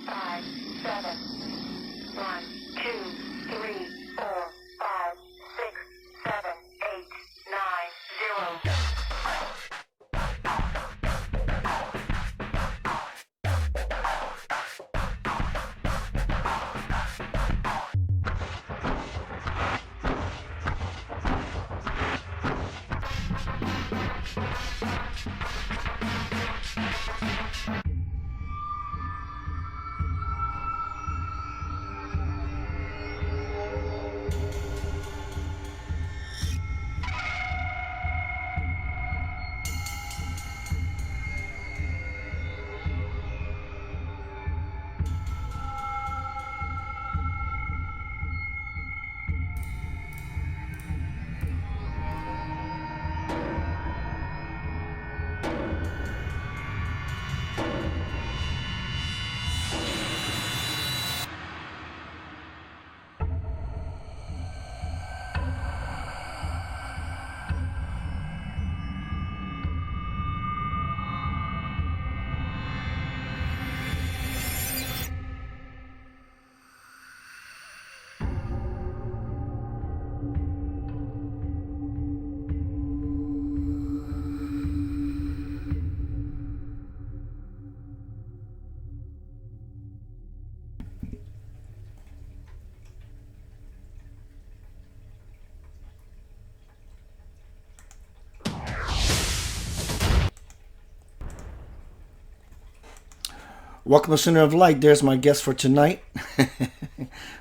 5, 7, 1, 2, 3, 4, 5, 6, 7, 8, 9, 0. Welcome to Center of Light. There's my guest for tonight.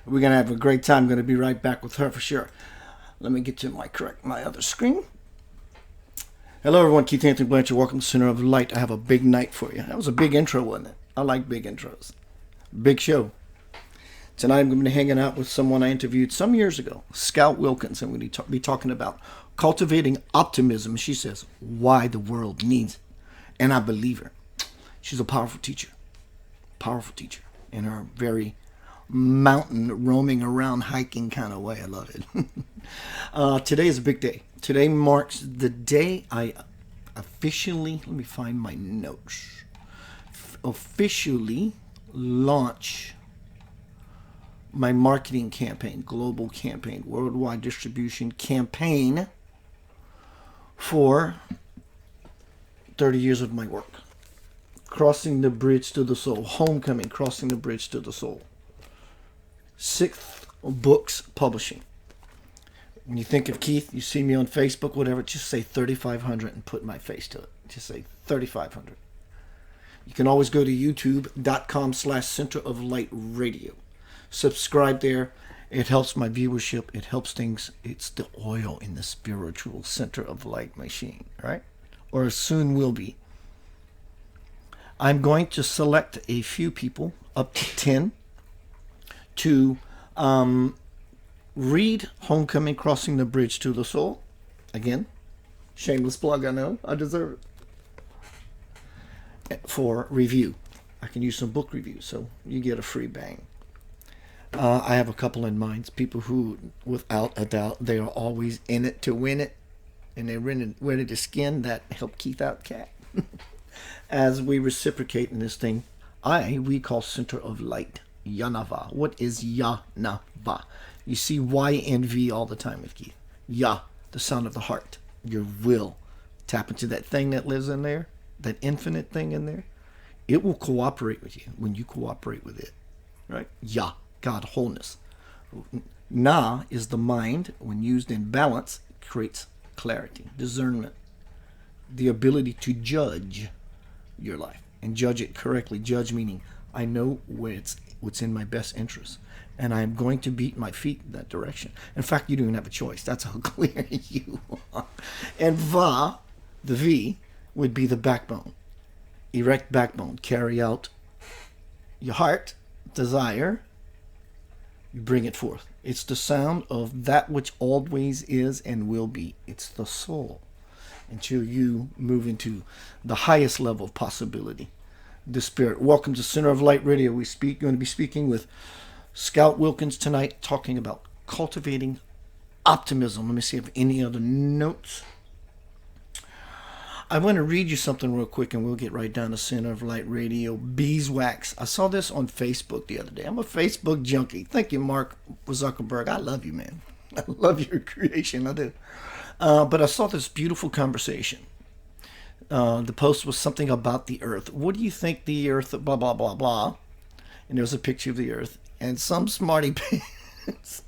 We're going to have a great time. I'm going to be right back with her for sure. Let me get to my other screen. Hello, everyone. Keith Anthony Blanchard. Welcome to Center of Light. I have a big night for you. That was a big intro, wasn't it? I like big intros. Big show. Tonight, I'm going to be hanging out with someone I interviewed some years ago, Scout Wilkins, and we're going to be talking about cultivating optimism. She says, why the world needs it. And I believe her. She's a powerful teacher. Powerful teacher in her very mountain roaming around hiking kind of way. I love it. Today is a big day. Today marks the day I officially, let me find my notes, officially launch my marketing campaign, global campaign, worldwide distribution campaign for 30 years of my work. Crossing the Bridge to the Soul. Homecoming, Crossing the Bridge to the Soul. 6th Books Publishing. When you think of Keith, you see me on Facebook, whatever, just say 3,500 and put my face to it. Just say 3,500. You can always go to youtube.com/Center of Light Radio. Subscribe there. It helps my viewership. It helps things. It's the oil in the spiritual Center of Light machine, right? Or soon will be. I'm going to select a few people, up to 10, to read Homecoming, Crossing the Bridge to the Soul. Again, shameless plug, I know. I deserve it. For review. I can use some book reviews, so you get a free bang. I have a couple in mind. People who, without a doubt, they are always in it to win it. And they're ready to skin that help Keith out cat. As we reciprocate in this thing, we call Center of Light, Yanava. What is Yanava? You see Y and V all the time with Keith. Ya, the sound of the heart, your will. Tap into that thing that lives in there, that infinite thing in there. It will cooperate with you when you cooperate with it, right? Ya, God, wholeness. Na is the mind. When used in balance, it creates clarity, discernment, the ability to judge your life and judge it correctly. Judge meaning I know what's in my best interest, and I'm going to beat my feet in that direction. In fact, you don't even have a choice. That's how clear you are. And Va, the V, would be the backbone. Erect backbone. Carry out your heart, desire. You bring it forth. It's the sound of that which always is and will be. It's the soul. Until you move into the highest level of possibility, the spirit. Welcome to Center of Light Radio. We're going to be speaking with Scout Wilkins tonight, talking about cultivating optimism. Let me see if any other notes. I want to read you something real quick, and we'll get right down to Center of Light Radio. Beeswax. I saw this on Facebook the other day. I'm a Facebook junkie. Thank you, Mark Zuckerberg. I love you, man. I love your creation. I do. But I saw this beautiful conversation. The post was something about the Earth. What do you think the Earth? Blah blah blah blah. And there was a picture of the Earth, and some smarty pants.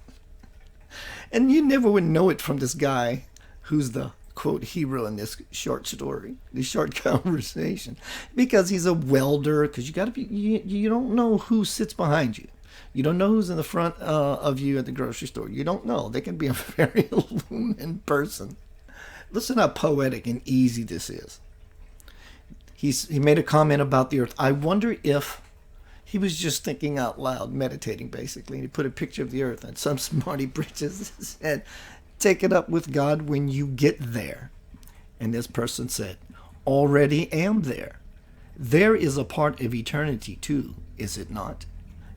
And you never would know it from this guy, who's the quote hero in this short story, this short conversation, because he's a welder. Because you got to be, you don't know who sits behind you. You don't know who's in the front of you at the grocery store. You don't know. They can be a very illumined person. Listen how poetic and easy this is. He made a comment about the Earth. I wonder if he was just thinking out loud, meditating basically. And he put a picture of the Earth, and some smarty britches said, "Take it up with God when you get there." And this person said, "Already am there. There is a part of eternity too, is it not?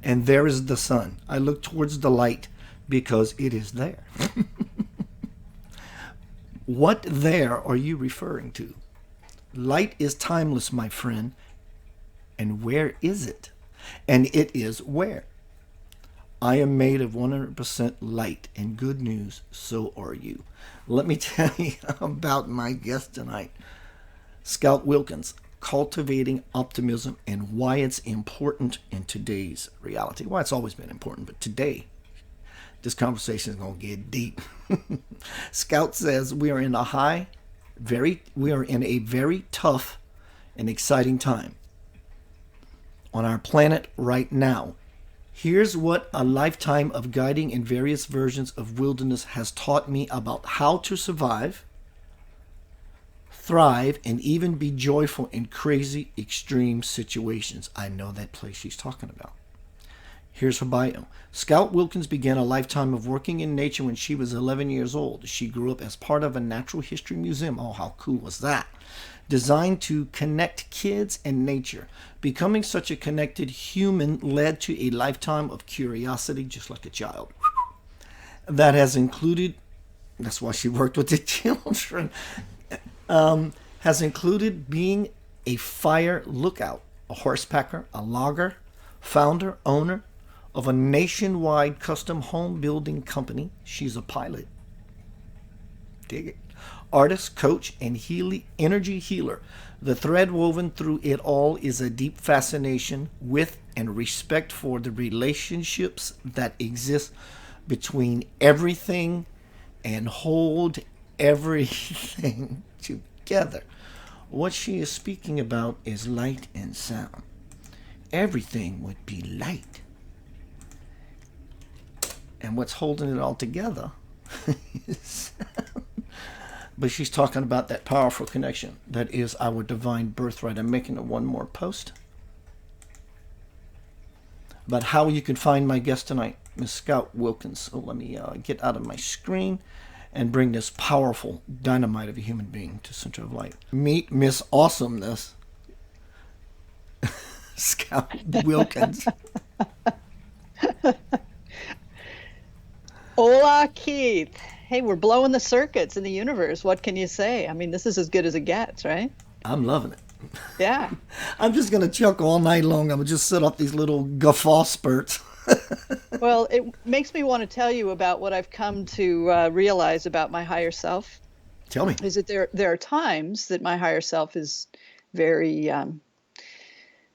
And there is the sun. I look towards the light because it is there." What there are you referring to? Light is timeless, my friend. And where is it? And it is where? I am made of 100% light, and good news, so are you. Let me tell you about my guest tonight, Scout Wilkins, Cultivating Optimism, and why it's important in today's reality. Well, it's always been important, but today, this conversation is going to get deep. Scout says we are in a very tough and exciting time on our planet right now. Here's what a lifetime of guiding in various versions of wilderness has taught me about how to survive, thrive, and even be joyful in crazy, extreme situations. I know that place she's talking about. Here's her bio. Scout Wilkins began a lifetime of working in nature when she was 11 years old. She grew up as part of a natural history museum. Oh, how cool was that? Designed to connect kids and nature. Becoming such a connected human led to a lifetime of curiosity, just like a child. That has included, that's why she worked with the children, has included being a fire lookout, a horsepacker, a logger, founder, owner of a nationwide custom home building company. She's a pilot. Dig it. Artist, coach, and energy healer. The thread woven through it all is a deep fascination with and respect for the relationships that exist between everything and hold everything together. What she is speaking about is light and sound. Everything would be light. And what's holding it all together is sound. But she's talking about that powerful connection that is our divine birthright. I'm making one more post about how you can find my guest tonight, Miss Scout Wilkins. So let me get out of my screen and bring this powerful dynamite of a human being to center of light. Meet Miss Awesomeness, Scout Wilkins. Hola, Keith. Hey, we're blowing the circuits in the universe. What can you say? I mean, this is as good as it gets, right? I'm loving it. Yeah. I'm just going to chuckle all night long. I'm going to just set off these little guffaw spurts. Well, it makes me want to tell you about what I've come to realize about my higher self. Tell me. Is that there are times that my higher self is very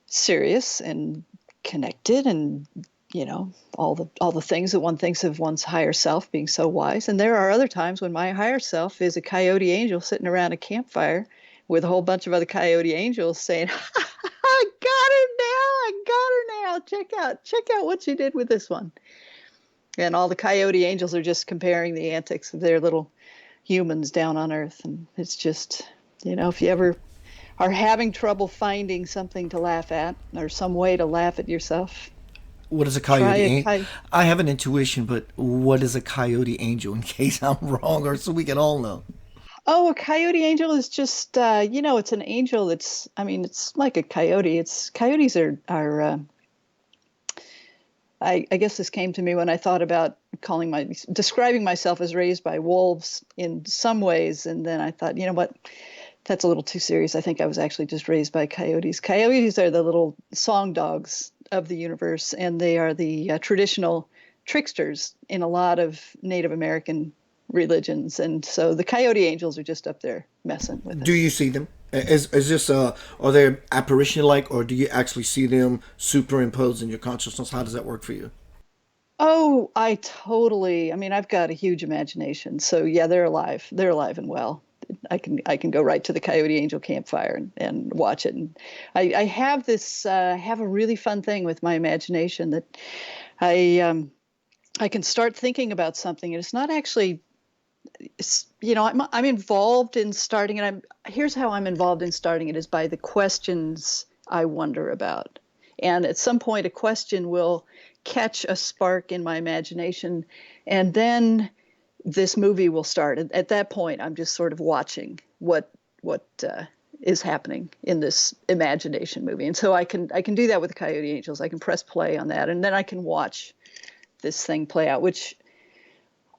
serious and connected, and all the things that one thinks of one's higher self being so wise. And there are other times when my higher self is a coyote angel sitting around a campfire with a whole bunch of other coyote angels saying, "I got her now. Check out what you did with this one." And all the coyote angels are just comparing the antics of their little humans down on Earth. And it's just, if you ever are having trouble finding something to laugh at or some way to laugh at yourself, what is a coyote angel? I have an intuition, but what is a coyote angel, in case I'm wrong, or so we can all know? Oh, a coyote angel is just, it's an angel that's, it's like a coyote. Coyotes are I guess this came to me when I thought about describing myself as raised by wolves in some ways. And then I thought, you know what, That's a little too serious. I think I was actually just raised by coyotes. Coyotes are the little song dogs of the universe, and they are the traditional tricksters in a lot of Native American religions. And so the coyote angels are just up there messing with Do us. you see them? Is this are they apparition like, or do you actually see them superimposed in your consciousness? How does that work for you? Oh, I mean, I've got a huge imagination. So yeah, they're alive. They're alive and well. I can go right to the Coyote Angel campfire and watch it. And I have this have a really fun thing with my imagination that I I can start thinking about something and it's not actually I'm involved in starting it. Here's how I'm involved in starting it is by the questions I wonder about. And at some point a question will catch a spark in my imagination and then this movie will start. At that point, I'm just sort of watching what is happening in this imagination movie, and so I can do that with the Coyote Angels. I can press play on that, and then I can watch this thing play out. Which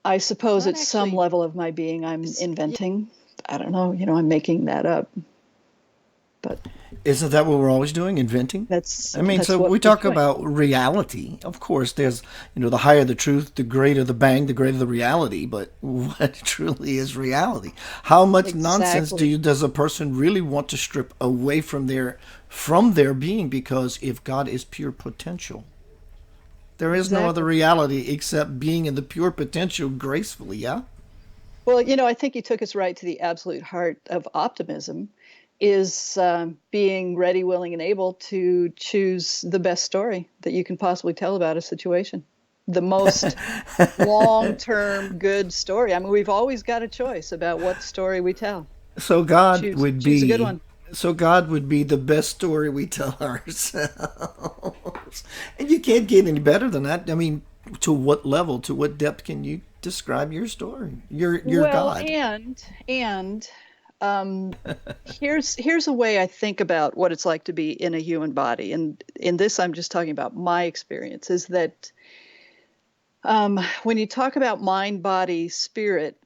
I suppose at some level of my being, I'm inventing. I don't know. I'm making that up, but Isn't that what we're always doing? Inventing? that's I mean, that's so what we we're talk doing. about reality. Of course, there's, the higher the truth, the greater the bang, the greater the reality. But what truly is reality? How much nonsense Exactly. does a person really want to strip away from their being? Because if God is pure potential, there is no other Exactly. reality except being in the pure potential gracefully. Yeah. Well, I think you took us right to the absolute heart of optimism is being ready, willing, and able to choose the best story that you can possibly tell about a situation. The most long-term good story. I mean, we've always got a choice about what story we tell. So God Choose would choose a good be one. so God would be the best story we tell ourselves. And you can't get any better than that. I mean, to what level, to what depth can you describe your story? Your Well, God. and um, here's a way I think about what it's like to be in a human body. And in this, I'm just talking about my experience. Is that when you talk about mind, body, spirit,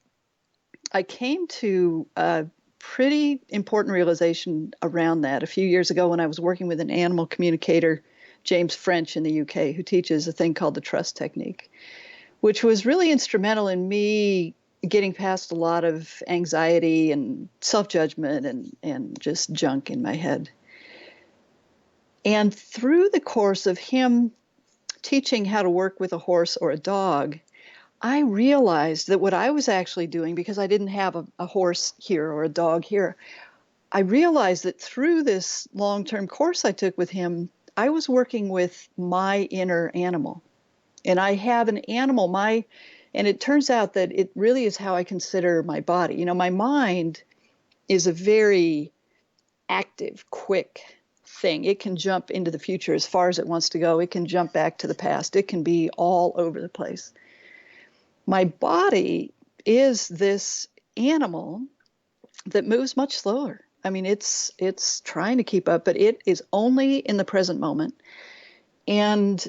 I came to a pretty important realization around that a few years ago when I was working with an animal communicator, James French in the UK, who teaches a thing called the trust technique, which was really instrumental in me getting past a lot of anxiety and self-judgment and just junk in my head. And through the course of him teaching how to work with a horse or a dog, I realized that what I was actually doing, because I didn't have a horse here or a dog here, I realized that through this long term course I took with him, I was working with my inner animal. And I have an animal, and it turns out that it really is how I consider my body. My mind is a very active, quick thing. It can jump into the future as far as it wants to go, it can jump back to the past, it can be all over the place. My body is this animal that moves much slower. I mean, it's trying to keep up, but it is only in the present moment, and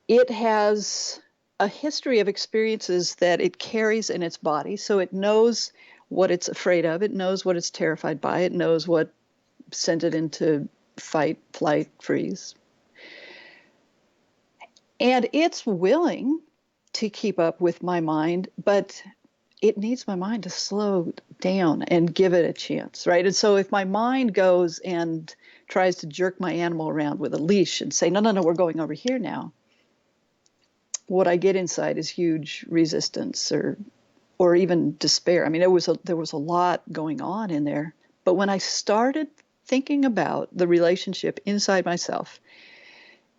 it has a history of experiences that it carries in its body, so it knows what it's afraid of, it knows what it's terrified by, it knows what sent it into fight, flight, freeze, and it's willing to keep up with my mind, but it needs my mind to slow down and give it a chance, right? And so if my mind goes and tries to jerk my animal around with a leash and say, no, no, no, we're going over here now, what I get inside is huge resistance or even despair. I mean, there was a lot going on in there. But when I started thinking about the relationship inside myself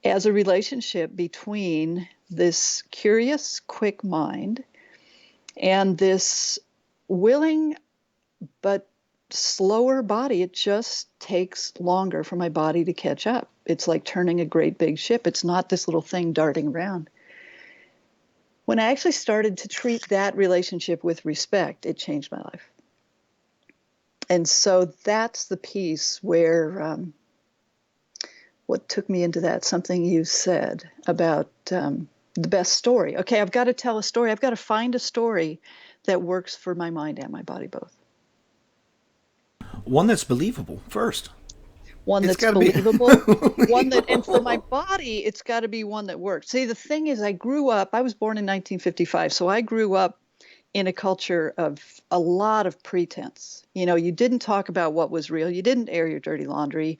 as a relationship between this curious, quick mind and this willing but slower body, it just takes longer for my body to catch up. It's like turning a great big ship. It's not this little thing darting around. When I actually started to treat that relationship with respect, it changed my life. And so that's the piece where what took me into that, something you said about the best story. Okay, I've got to tell a story. I've got to find a story that works for my mind and my body both. One that's believable first. One It's that's got to be believable, one that, and for my believable. body, it's got to be one that works. See, the thing is, I was born in 1955, so I grew up in a culture of a lot of pretense. You know, you didn't talk about what was real, you didn't air your dirty laundry.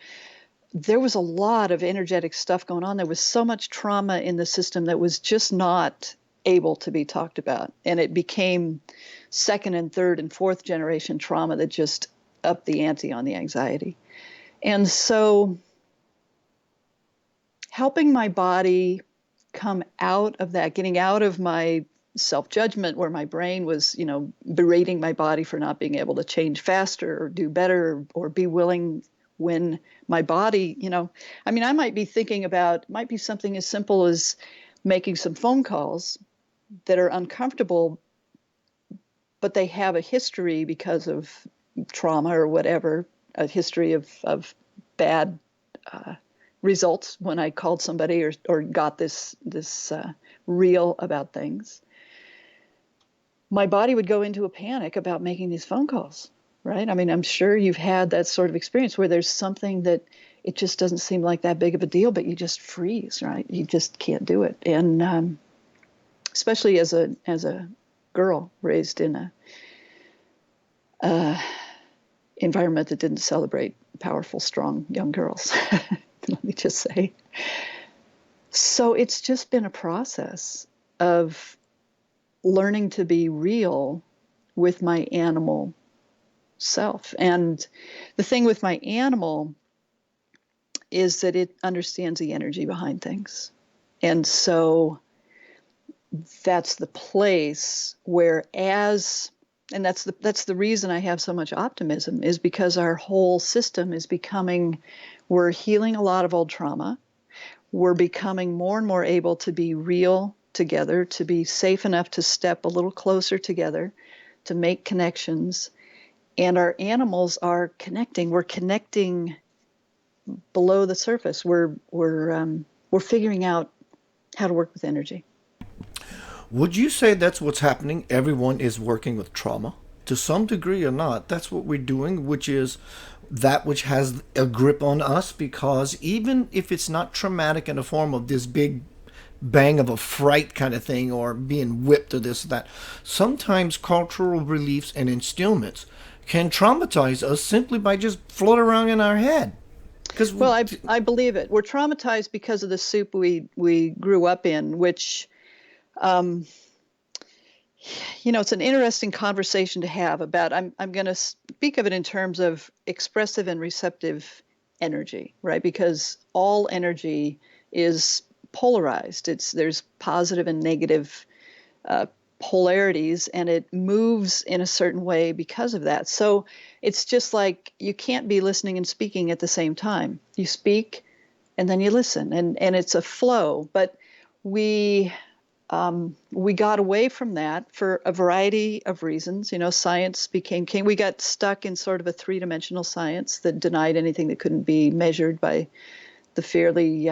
There was a lot of energetic stuff going on. There was so much trauma in the system that was just not able to be talked about. And it became second and third and fourth generation trauma that just upped the ante on the anxiety. And so helping my body come out of that, getting out of my self-judgment where my brain was, berating my body for not being able to change faster or do better or be willing when my body, I might be thinking about, might be something as simple as making some phone calls that are uncomfortable, but they have a history because of trauma or whatever, a history of bad results when I called somebody or got this reel about things. My body would go into a panic about making these phone calls, right? I mean, I'm sure you've had that sort of experience where there's something that it just doesn't seem like that big of a deal, but you just freeze, right? You just can't do it. And especially as a girl raised in a environment that didn't celebrate powerful, strong young girls, let me just say. So it's just been a process of learning to be real with my animal self. And the thing with my animal is that it understands the energy behind things. And so that's the place where and that's the reason I have so much optimism, is because our whole system is we're healing a lot of old trauma. We're becoming more and more able to be real together, to be safe enough to step a little closer together, to make connections. And our animals are connecting. We're connecting below the surface. We're figuring out how to work with energy. Would you say that's what's happening? Everyone is working with trauma to some degree or not. That's what we're doing, which is that which has a grip on us, because even if it's not traumatic in the form of this big bang of a fright kind of thing or being whipped or this or that, sometimes cultural beliefs and instillments can traumatize us simply by just floating around in our head. Because Well, I believe it. We're traumatized because of the soup we grew up in, which um, it's an interesting conversation to have about. I'm going to speak of it in terms of expressive and receptive energy, right? Because all energy is polarized. There's positive and negative uh, polarities, and it moves in a certain way because of that. So it's just like you can't be listening and speaking at the same time. You speak, and then you listen, and it's a flow. But we we got away from that for a variety of reasons. Science became king. We got stuck in sort of a three-dimensional science that denied anything that couldn't be measured by the fairly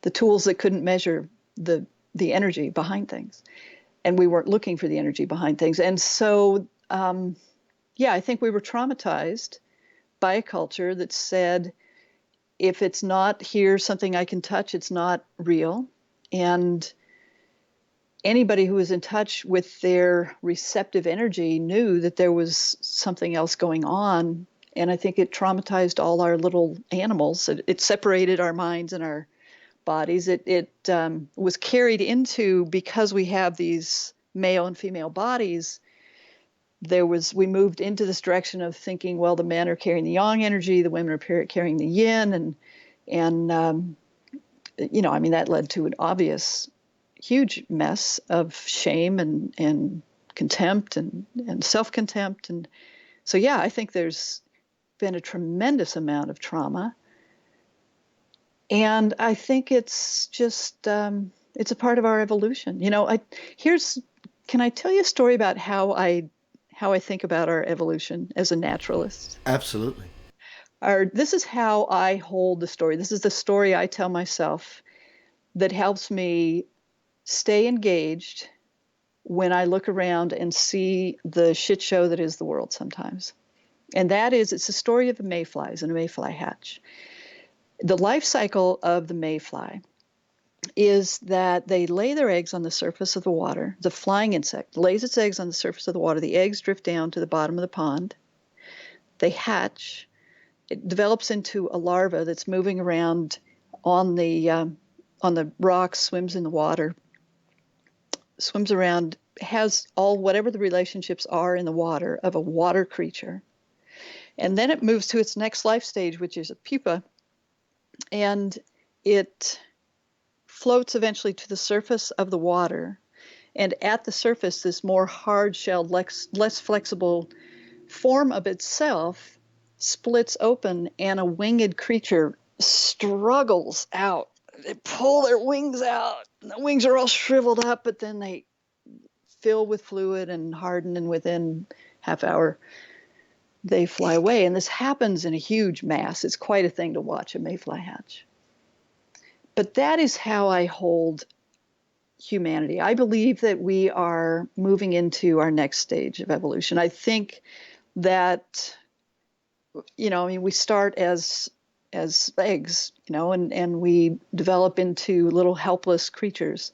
the tools that couldn't measure the energy behind things, and we weren't looking for the energy behind things. And so, I think we were traumatized by a culture that said, if it's not here, something I can touch, it's not real. And anybody who was in touch with their receptive energy knew that there was something else going on. And I think it traumatized all our little animals. It separated our minds and our bodies. It was carried into, because we have these male and female bodies, we moved into this direction of thinking, well, the men are carrying the yang energy, the women are carrying the yin, and that led to an obvious, huge mess of shame and contempt and self-contempt. And so, I think there's been a tremendous amount of trauma. And I think it's just, it's a part of our evolution. Can I tell you a story about how I think about our evolution as a naturalist? absolutely. This is how I hold the story. This is the story I tell myself that helps me stay engaged when I look around and see the shit show that is the world sometimes. And that is, it's the story of the mayflies and a mayfly hatch. The life cycle of the mayfly is that they lay their eggs on the surface of the water. The flying insect lays its eggs on the surface of the water. The eggs drift down to the bottom of the pond. They hatch. It develops into a larva that's moving around on the rocks, swims in the water, swims around, has all whatever the relationships are in the water of a water creature. And then it moves to its next life stage, which is a pupa, and it floats eventually to the surface of the water. And at the surface, this more hard-shelled, less flexible form of itself splits open, and a winged creature struggles out. They pull their wings out. And the wings are all shriveled up, but then they fill with fluid and harden, and within half hour, they fly away. And this happens in a huge mass. It's quite a thing to watch a mayfly hatch. But that is how I hold humanity. I believe that we are moving into our next stage of evolution. I think that, we start as eggs, and we develop into little helpless creatures.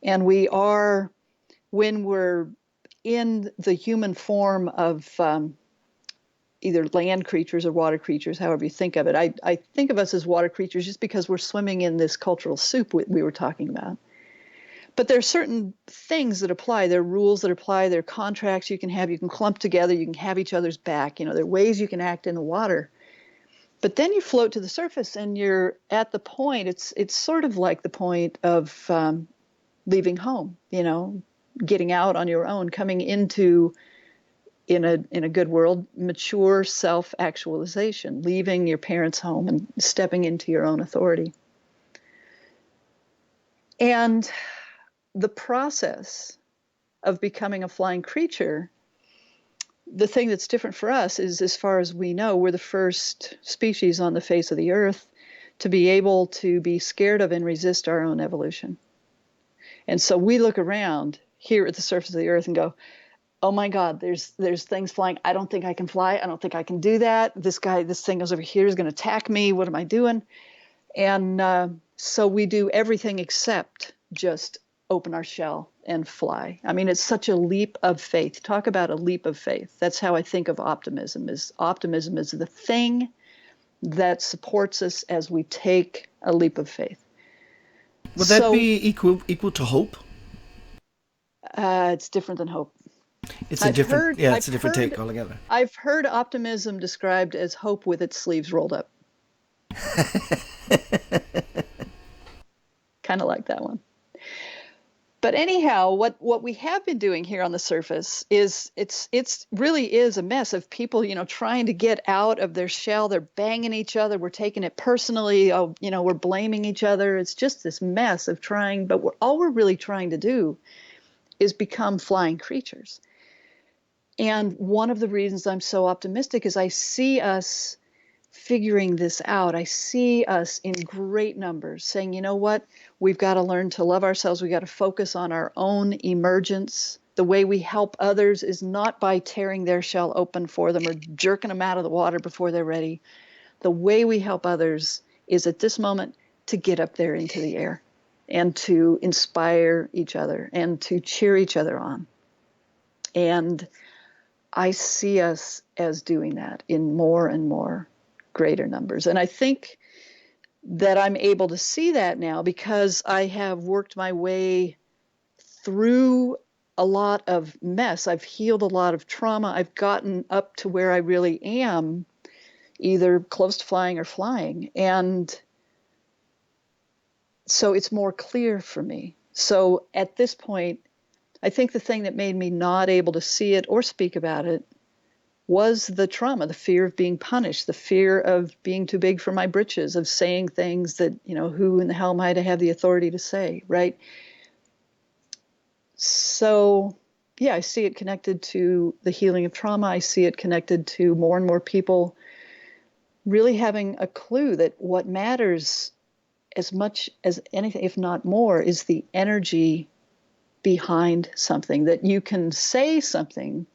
And we are, when we're in the human form of either land creatures or water creatures, however you think of it. I think of us as water creatures just because we're swimming in this cultural soup we were talking about. But there are certain things that apply. There are rules that apply. There are contracts you can have. You can clump together. You can have each other's back. There are ways you can act in the water. But then you float to the surface, and you're at the point. It's sort of like the point of leaving home. Getting out on your own, coming into, in a good world, mature self-actualization, leaving your parents' home and stepping into your own authority. And the process of becoming a flying creature, the thing that's different for us is, as far as we know, we're the first species on the face of the earth to be able to be scared of and resist our own evolution. And so we look around here at the surface of the earth and go, oh my God, there's things flying. I don't think I can fly. I don't think I can do that. This thing goes over here is going to attack me. What am I doing? And so we do everything except just open our shell and fly. I mean, it's such a leap of faith. Talk about a leap of faith. That's how I think of optimism. Optimism is the thing that supports us as we take a leap of faith. Would that be equal to hope? It's different than hope. It's a different take altogether. I've heard optimism described as hope with its sleeves rolled up. Kind of like that one. But anyhow, what we have been doing here on the surface is it's really is a mess of people, trying to get out of their shell. They're banging each other. We're taking it personally. Oh, we're blaming each other. It's just this mess of trying. But all we're really trying to do is become flying creatures. And one of the reasons I'm so optimistic is I see us figuring this out. I see us in great numbers saying, you know what, we've got to learn to love ourselves. We've got to focus on our own emergence. The way we help others is not by tearing their shell open for them or jerking them out of the water before they're ready. The way we help others is at this moment to get up there into the air and to inspire each other and to cheer each other on. And I see us as doing that in more and more greater numbers. And I think that I'm able to see that now because I have worked my way through a lot of mess. I've healed a lot of trauma. I've gotten up to where I really am, either close to flying or flying. And so it's more clear for me. So at this point, I think the thing that made me not able to see it or speak about it was the trauma, the fear of being punished, the fear of being too big for my britches, of saying things that, who in the hell am I to have the authority to say, right? So, yeah, I see it connected to the healing of trauma. I see it connected to more and more people really having a clue that what matters as much as anything, if not more, is the energy behind something, that you can say something,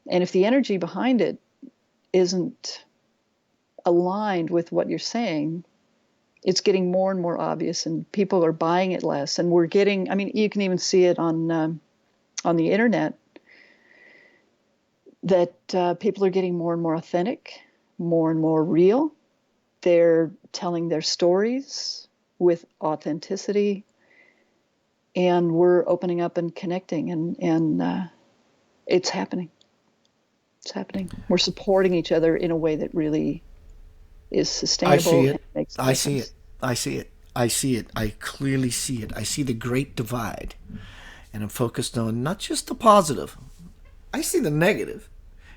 and if the energy behind it isn't aligned with what you're saying, it's getting more and more obvious, and people are buying it less. And we're getting, I mean, you can even see it on the internet, that people are getting more and more authentic, more and more real. They're telling their stories with authenticity, and we're opening up and connecting, and it's happening. It's happening. We're supporting each other in a way that really is I sustainable see and it. makes a I see it. difference. I see it. I see it. I clearly see it. I see the great divide. And I'm focused on not just the positive, I see the negative.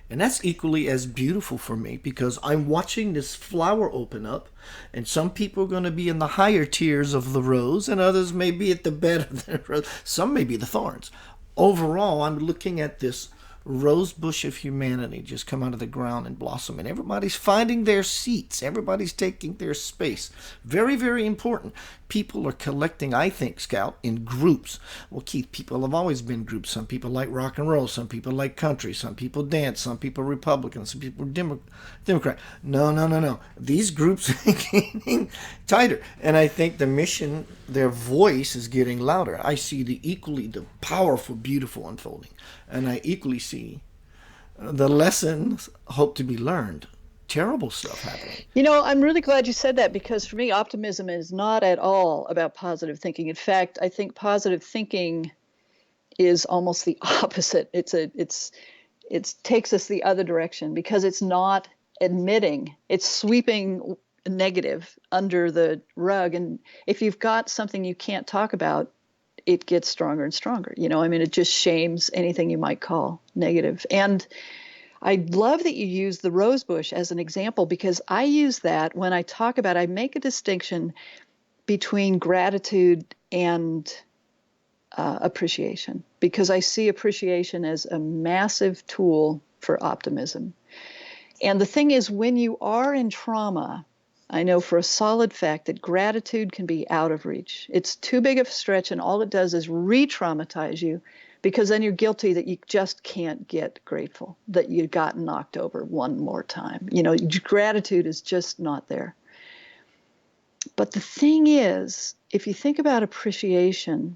And that's equally as beautiful for me because I'm watching this flower open up, and some people are going to be in the higher tiers of the rose, and others may be at the bed of the rose. Some may be the thorns. Overall, I'm looking at this rose bush of humanity just come out of the ground and blossom, and everybody's finding their seats. Everybody's taking their space. Very, very important. People are collecting, I think, Scout, in groups. Well, Keith, people have always been groups. Some people like rock and roll. Some people like country. Some people dance. Some people Republican. Some people Democrat. No, no, no, no. These groups are getting tighter. And I think the mission, their voice is getting louder. I see the powerful, beautiful unfolding. And I equally see the lessons hope to be learned. Terrible stuff happening. You know, I'm really glad you said that, because for me, optimism is not at all about positive thinking. In fact, I think positive thinking is almost the opposite. It takes us the other direction, because it's not admitting, it's sweeping negative under the rug. And if you've got something you can't talk about, it gets stronger and stronger. You know, I mean, it just shames anything you might call negative. And I love that you use the rose bush as an example, because I use that when I talk about, I make a distinction between gratitude and appreciation, because I see appreciation as a massive tool for optimism. And the thing is, when you are in trauma, I know for a solid fact that gratitude can be out of reach. It's too big of a stretch, and all it does is re-traumatize you, because then you're guilty that you just can't get grateful, that you got knocked over one more time. You know, gratitude is just not there. But the thing is, if you think about appreciation,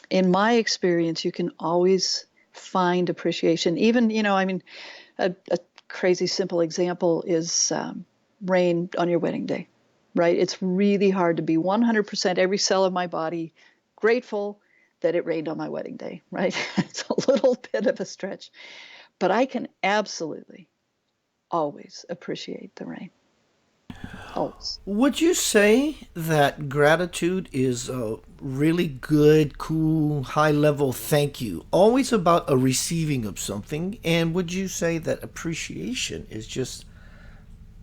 in my experience, you can always find appreciation. Even, you know, I mean, a crazy simple example is rain on your wedding day, right? It's really hard to be 100% every cell of my body grateful that it rained on my wedding day, right? It's a little bit of a stretch, but I can absolutely always appreciate the rain. Always. Would you say that gratitude is a really good, cool, high level thank you, always about a receiving of something? And would you say that appreciation is just,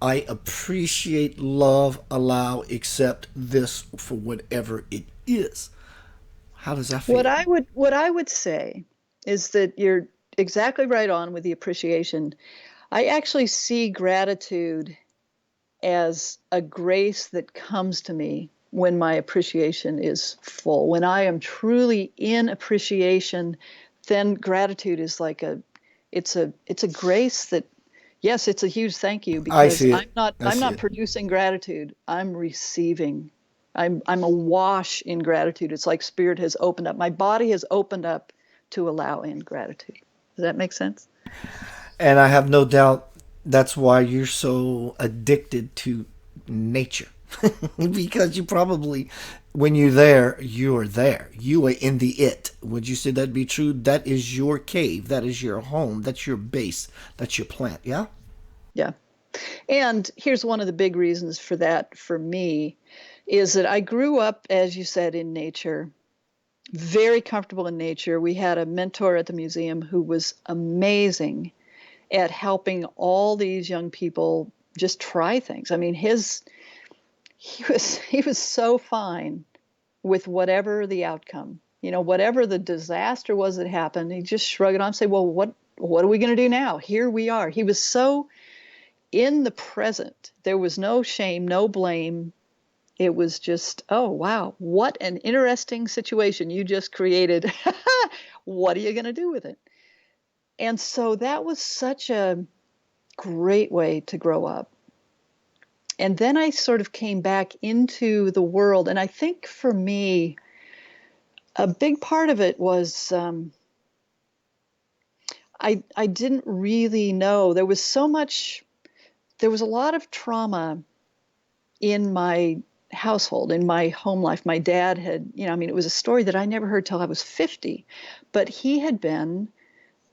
I appreciate, love, allow, accept this for whatever it is? How does that What feel? I would say is that you're exactly right on with the appreciation. I actually see gratitude as a grace that comes to me when my appreciation is full. When I am truly in appreciation, then gratitude is like it's a grace that, yes, it's a huge thank you, I because see it. I'm not I I'm see not it. producing gratitude. I'm receiving. I'm awash in gratitude. It's like spirit has opened up. My body has opened up to allow in gratitude. Does that make sense? And I have no doubt that's why you're so addicted to nature. Because you probably, when you're there, you're there. You are in the it. Would you say that be true? That is your cave. That is your home. That's your base. That's your plant. Yeah? Yeah. And here's one of the big reasons for that for me is that I grew up, as you said, in nature, very comfortable in nature. We had a mentor at the museum who was amazing at helping all these young people just try things. I mean, he was so fine with whatever the outcome, you know, whatever the disaster was that happened. He just shrugged it off and say, "Well, what are we going to do now? Here we are." He was so in the present. There was no shame, no blame. It was just, oh, wow, what an interesting situation you just created. What are you going to do with it? And so that was such a great way to grow up. And then I sort of came back into the world. And I think for me, a big part of it was I didn't really know. There was a lot of trauma in my household, in my home life. My dad had, I mean, it was a story that I never heard till I was 50, but he had been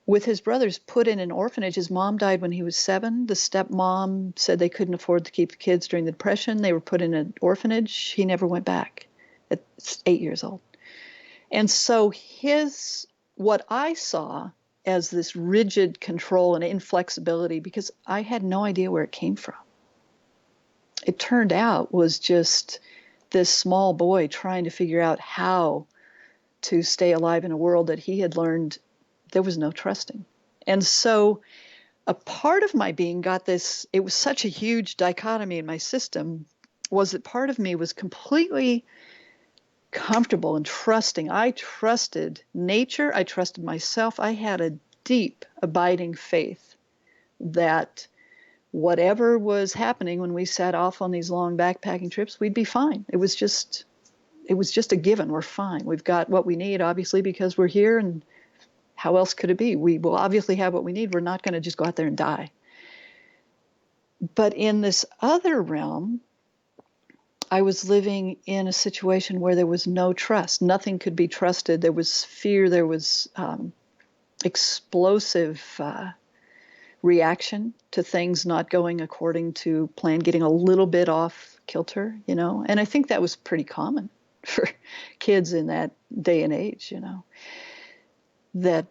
with his brothers put in an orphanage. His mom died when he was 7. The stepmom said they couldn't afford to keep the kids during the Depression. They were put in an orphanage. He never went back at 8 years old. And so what I saw as this rigid control and inflexibility, because I had no idea where it came from, it turned out was just this small boy trying to figure out how to stay alive in a world that he had learned there was no trusting. And so a part of my being got this, it was such a huge dichotomy in my system, was that part of me was completely comfortable and trusting. I trusted nature. I trusted myself. I had a deep, abiding faith that whatever was happening when we set off on these long backpacking trips, we'd be fine. It was just a given. We're fine. We've got what we need, obviously, because we're here, and how else could it be? We will obviously have what we need. We're not going to just go out there and die. But in this other realm, I was living in a situation where there was no trust. Nothing could be trusted. There was fear. There was explosive reaction to things not going according to plan, getting a little bit off kilter, And I think that was pretty common for kids in that day and age, that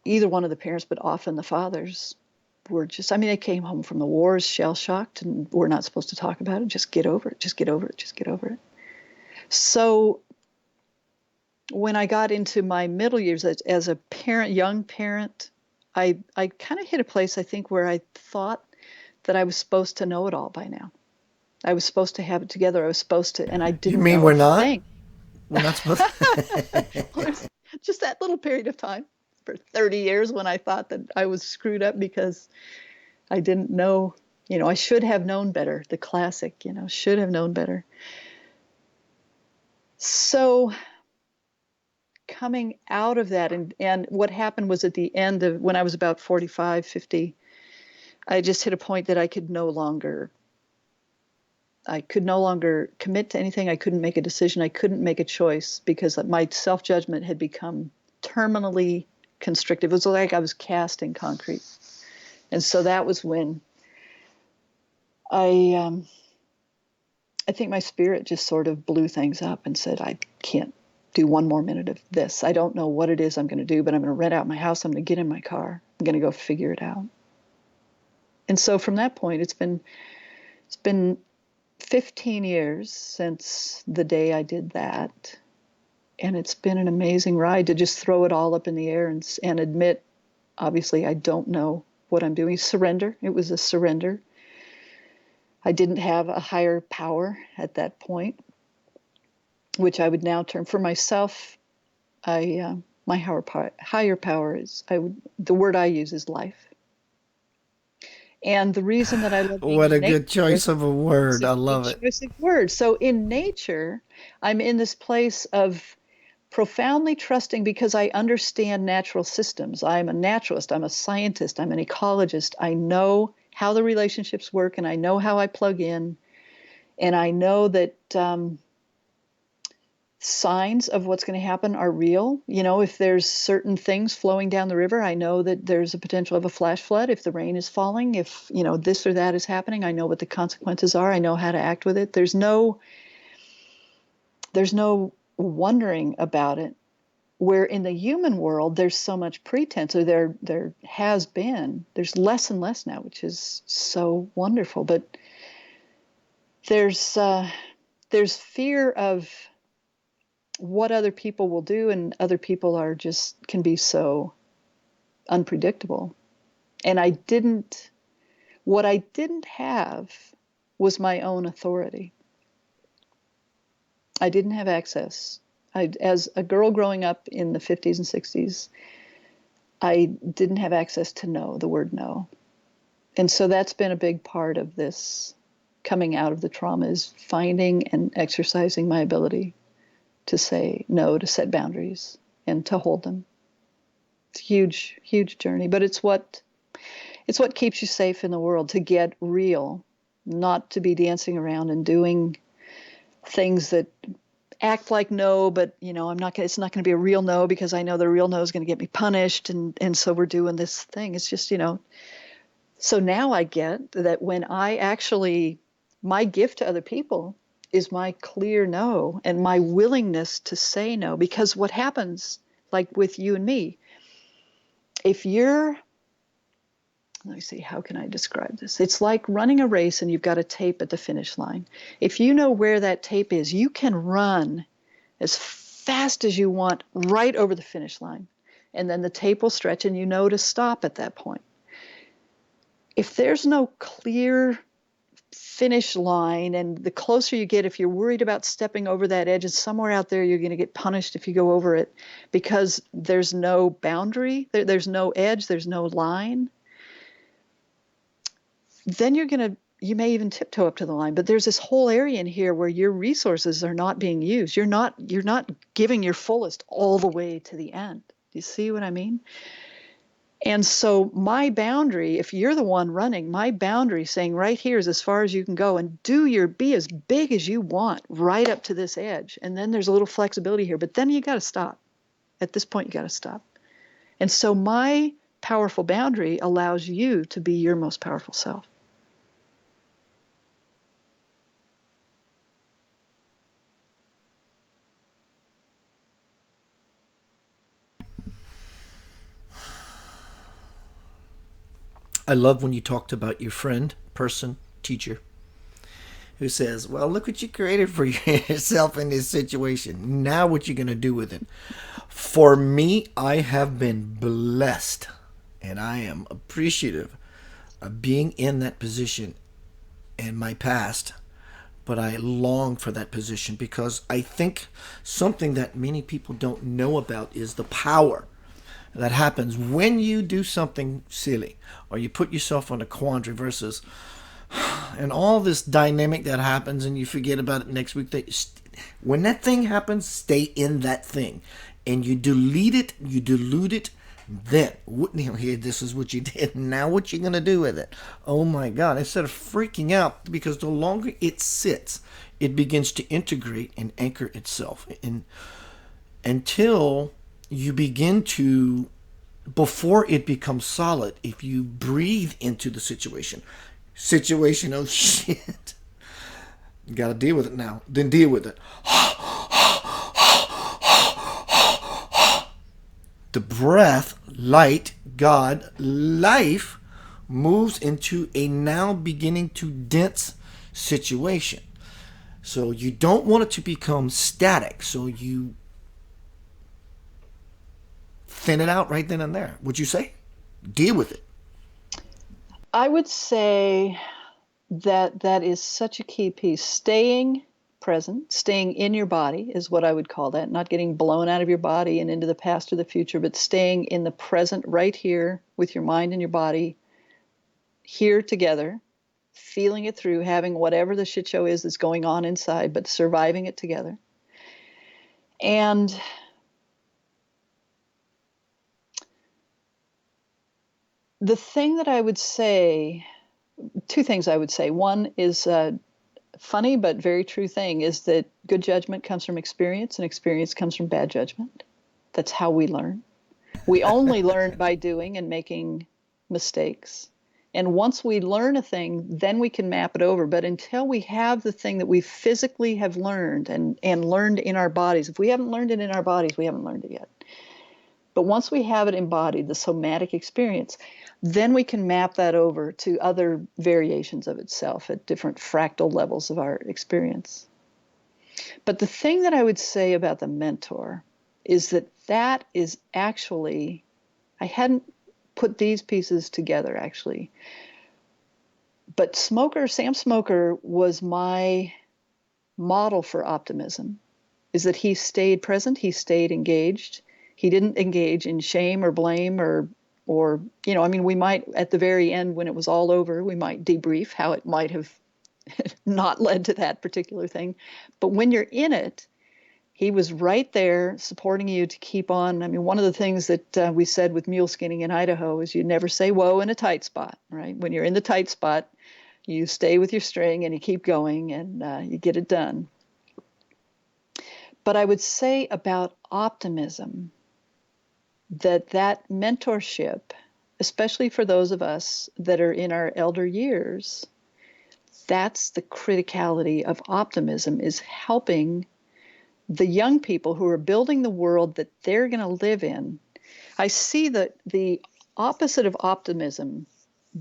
either one of the parents, but often the fathers, were just, I mean, they came home from the wars shell-shocked, and we're not supposed to talk about it. Just get over it. Just get over it. Just get over it. So when I got into my middle years as a parent, young parent, I kind of hit a place, I think, where I thought that I was supposed to know it all by now. I was supposed to have it together. I was supposed to, and I You didn't mean know we're a not? thing. We're not supposed Just that little period of time for 30 years when I thought that I was screwed up because I didn't know, I should have known better. The classic, should have known better. So coming out of that, and what happened was at the end of when I was about 45, 50, I just hit a point that I could no longer commit to anything. I couldn't make a decision. I couldn't make a choice because my self-judgment had become terminally constricted. It was like I was cast in concrete. And so that was when I think my spirit just sort of blew things up and said, I can't do one more minute of this. I don't know what it is I'm going to do, but I'm going to rent out my house. I'm going to get in my car. I'm going to go figure it out. And so from that point, it's been 15 years since the day I did that. And it's been an amazing ride to just throw it all up in the air and admit, obviously, I don't know what I'm doing. Surrender. It was a surrender. I didn't have a higher power at that point, which I would now term for myself. My higher power is, the word I use is life. And the reason that I love being What in a nature good choice of a word. is a I good love it. choice of words. So in nature, I'm in this place of profoundly trusting because I understand natural systems. I'm a naturalist. I'm a scientist. I'm an ecologist. I know how the relationships work, and I know how I plug in. And I know that signs of what's going to happen are real. If there's certain things flowing down the river, I know that there's a potential of a flash flood. If the rain is falling, if, this or that is happening, I know what the consequences are. I know how to act with it. There's no wondering about it. Where in the human world, there's so much pretense, or there has been. There's less and less now, which is so wonderful. But there's fear of what other people will do, and other people can be so unpredictable. And what I didn't have was my own authority. I didn't have access. As a girl growing up in the 50s and 60s, I didn't have access to no, the word no. And so that's been a big part of this coming out of the trauma, is finding and exercising my ability to say no, to set boundaries and to hold them. It's a huge, huge journey, but it's what keeps you safe in the world, to get real, not to be dancing around and doing things that act like no, but it's not going to be a real no because I know the real no is going to get me punished. And so we're doing this thing. It's just, so now I get that when my gift to other people is my clear no and my willingness to say no, because what happens, like with you and me, let me see, how can I describe this? It's like running a race and you've got a tape at the finish line. If you know where that tape is, you can run as fast as you want right over the finish line. And then the tape will stretch and you know to stop at that point. If there's no clear finish line, and the closer you get, if you're worried about stepping over that edge, and somewhere out there you're going to get punished if you go over it because there's no boundary, there's no edge, there's no line, then you may even tiptoe up to the line, but there's this whole area in here where your resources are not being used. You're not giving your fullest all the way to the end. Do you see what I mean? And so my boundary, if you're the one running, my boundary saying right here is as far as you can go, and be as big as you want right up to this edge. And then there's a little flexibility here, but then you got to stop. At this point, you got to stop. And so my powerful boundary allows you to be your most powerful self. I love when you talked about your friend, person, teacher, who says, well, look what you created for yourself in this situation. Now what you going to do with it? For me, I have been blessed, and I am appreciative of being in that position in my past. But I long for that position because I think something that many people don't know about is the power that happens when you do something silly or you put yourself on a quandary versus and all this dynamic that happens and you forget about it next week. When that thing happens, stay in that thing and you delete it, you dilute it. Then, here, this is what you did. Now what you going to do with it? Oh my God. Instead of freaking out, because the longer it sits, it begins to integrate and anchor itself until you begin to, before it becomes solid, if you breathe into the situation, oh shit, you got to deal with it now. Then deal with it. The breath, light, God, life moves into a now beginning to dense situation. So you don't want it to become static. So you thin it out right then and there. Would you say? Deal with it. I would say that is such a key piece. Staying present, staying in your body is what I would call that. Not getting blown out of your body and into the past or the future, but staying in the present right here with your mind and your body here together, feeling it through, having whatever the shit show is that's going on inside, but surviving it together. And the thing that I would say, two things I would say. One is funny but very true thing is that good judgment comes from experience and experience comes from bad judgment. That's how we learn. We only learn by doing and making mistakes. And once we learn a thing, then we can map it over. But until we have the thing that we physically have learned and learned in our bodies, if we haven't learned it in our bodies, we haven't learned it yet. But once we have it embodied, the somatic experience, then we can map that over to other variations of itself at different fractal levels of our experience. But the thing that I would say about the mentor is that is actually, I hadn't put these pieces together actually, But Sam Smoker was my model for optimism, is that he stayed present, he stayed engaged. He didn't engage in shame or blame or I mean, we might, at the very end, when it was all over, we might debrief how it might have not led to that particular thing. But when you're in it, he was right there supporting you to keep on. I mean, one of the things that we said with mule skinning in Idaho is you never say whoa in a tight spot, right? When you're in the tight spot, you stay with your string and you keep going and you get it done. But I would say about optimism that mentorship, especially for those of us that are in our elder years, that's the criticality of optimism, is helping the young people who are building the world that they're going to live in. I see that the opposite of optimism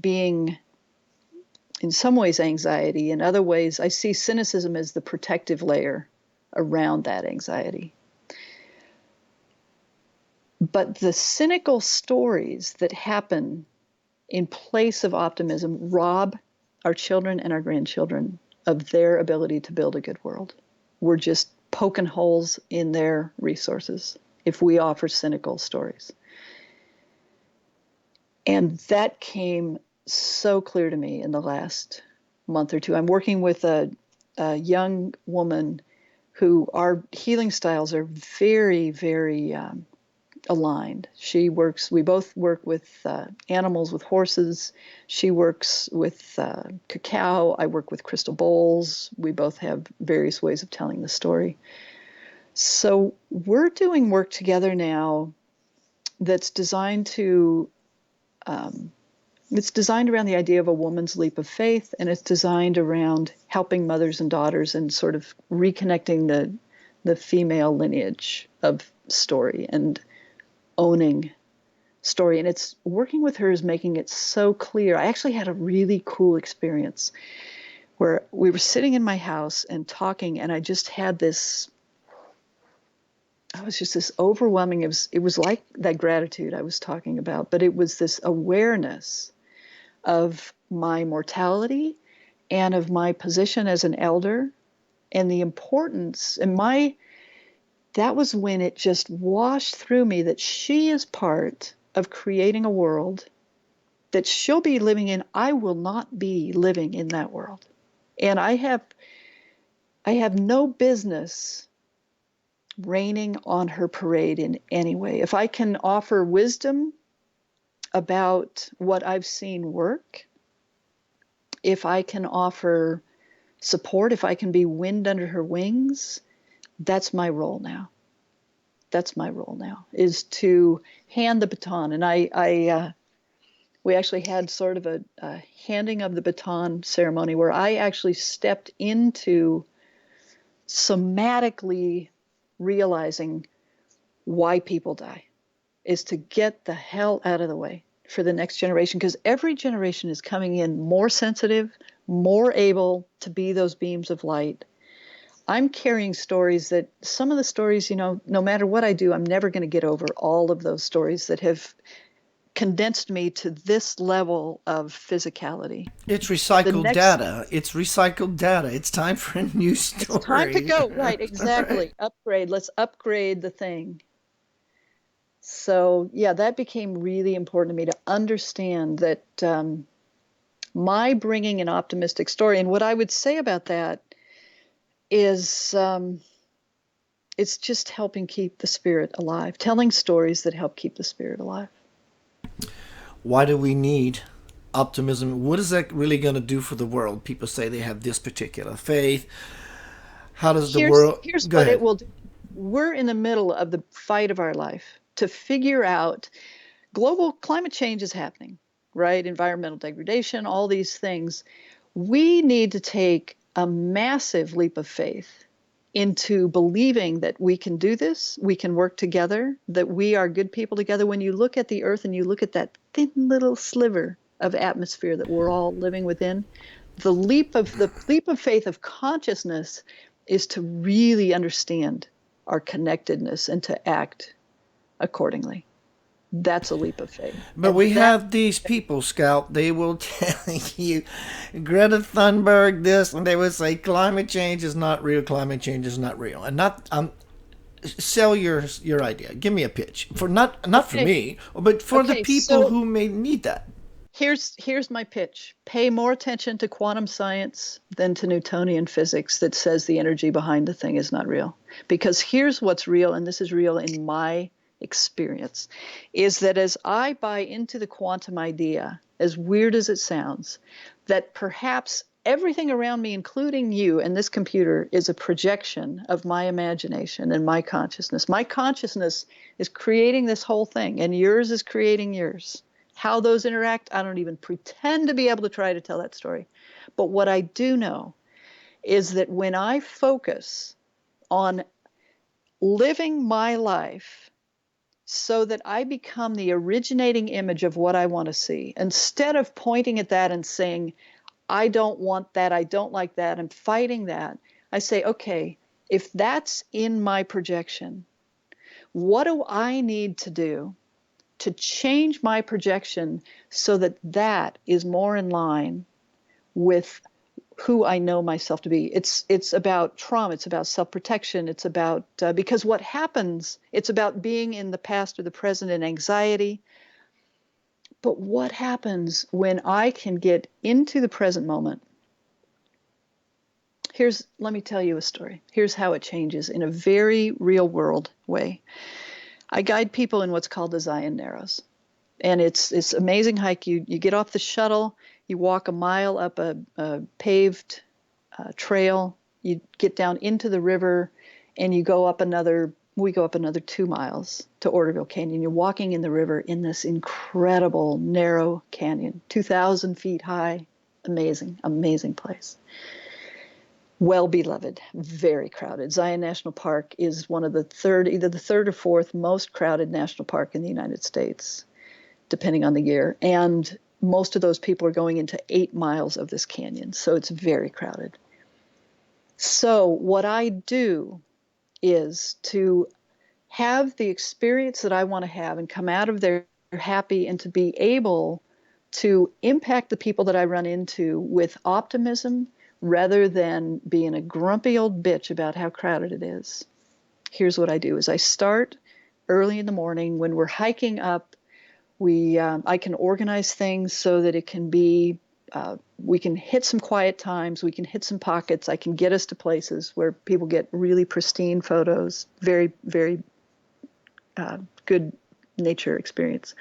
being, in some ways, anxiety. In other ways, I see cynicism as the protective layer around that anxiety. But the cynical stories that happen in place of optimism rob our children and our grandchildren of their ability to build a good world. We're just poking holes in their resources if we offer cynical stories. And that came so clear to me in the last month or two. I'm working with a young woman who our healing styles are very, very aligned. We both work with animals, with horses. She works with cacao. I work with crystal bowls. We both have various ways of telling the story. So we're doing work together now that's designed to, it's designed around the idea of a woman's leap of faith, and it's designed around helping mothers and daughters and sort of reconnecting the female lineage of story and owning story. And it's working with her is making it so clear. I actually had a really cool experience where we were sitting in my house and talking, and I just had this, I was just this overwhelming, it was like that gratitude I was talking about, but it was this awareness of my mortality and of my position as an elder and the importance and that was when it just washed through me that she is part of creating a world that she'll be living in. I will not be living in that world. And I have no business raining on her parade in any way. If I can offer wisdom about what I've seen work, if I can offer support, if I can be wind under her wings, that's my role now. That's my role now, is to hand the baton. And we actually had sort of a handing of the baton ceremony where I actually stepped into somatically realizing why people die, is to get the hell out of the way for the next generation, because every generation is coming in more sensitive, more able to be those beams of light. I'm carrying stories that some of the stories, no matter what I do, I'm never going to get over all of those stories that have condensed me to this level of physicality. It's recycled data. It's recycled data. It's time for a new story. It's time to go. Right, exactly. Right. Upgrade. Let's upgrade the thing. So, yeah, that became really important to me to understand that my bringing an optimistic story, and what I would say about that is it's just helping keep the spirit alive, telling stories that help keep the spirit alive. Why do we need optimism? What is that really going to do for the world? People say they have this particular faith. How does the world... Here's what it will do. We're in the middle of the fight of our life to figure out global climate change is happening, right? Environmental degradation, all these things. We need to take a massive leap of faith into believing that we can do this, we can work together, that we are good people together. When you look at the earth and you look at that thin little sliver of atmosphere that we're all living within, the leap of faith of consciousness is to really understand our connectedness and to act accordingly. That's a leap of faith. But And we that, have these people, Scout. They will tell you Greta Thunberg this, and they will say climate change is not real. Climate change is not real, and not sell your idea. Give me a pitch for not for okay, me, but for the okay, people so who may need that. here's my pitch. Pay more attention to quantum science than to Newtonian physics that says the energy behind the thing is not real. Because here's what's real, and this is real in my experience, is that as I buy into the quantum idea, as weird as it sounds, that perhaps everything around me, including you and this computer, is a projection of my imagination and my consciousness. My consciousness is creating this whole thing, and yours is creating yours. How those interact, I don't even pretend to be able to try to tell that story. But what I do know is that when I focus on living my life so that I become the originating image of what I want to see, instead of pointing at that and saying, I don't want that, I don't like that, I'm fighting that, I say, okay, if that's in my projection, what do I need to do to change my projection so that that is more in line with who I know myself to be? It's about trauma. It's about self-protection. It's about because what happens? It's about being in the past or the present in anxiety. But what happens when I can get into the present moment? Let me tell you a story. Here's how it changes in a very real world way. I guide people in what's called the Zion Narrows. And it's this amazing hike. You get off the shuttle, you walk a mile up a paved trail, you get down into the river, and we go up another 2 miles to Orderville Canyon. You're walking in the river in this incredible narrow canyon, 2,000 feet high. Amazing, amazing place. Well beloved, very crowded. Zion National Park is one of either the third or fourth most crowded national park in the United States, depending on the year. And most of those people are going into 8 miles of this canyon. So it's very crowded. So what I do is to have the experience that I want to have and come out of there happy, and to be able to impact the people that I run into with optimism rather than being a grumpy old bitch about how crowded it is. Here's what I do is I start early in the morning when we're hiking up. I can organize things so that it can be, we can hit some quiet times, we can hit some pockets, I can get us to places where people get really pristine photos, very, very good nature experience.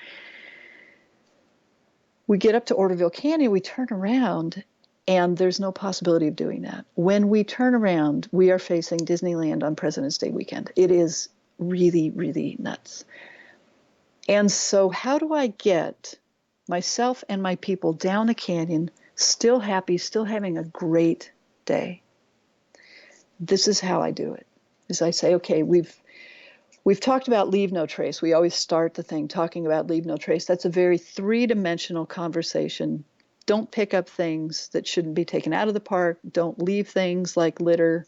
We get up to Orderville Canyon, we turn around, and there's no possibility of doing that. When we turn around, we are facing Disneyland on President's Day weekend. It is really, really nuts. And so how do I get myself and my people down the canyon, still happy, still having a great day? This is how I do it. Is I say, okay, we've talked about leave no trace. We always start the thing talking about leave no trace. That's a very three-dimensional conversation. Don't pick up things that shouldn't be taken out of the park. Don't leave things like litter.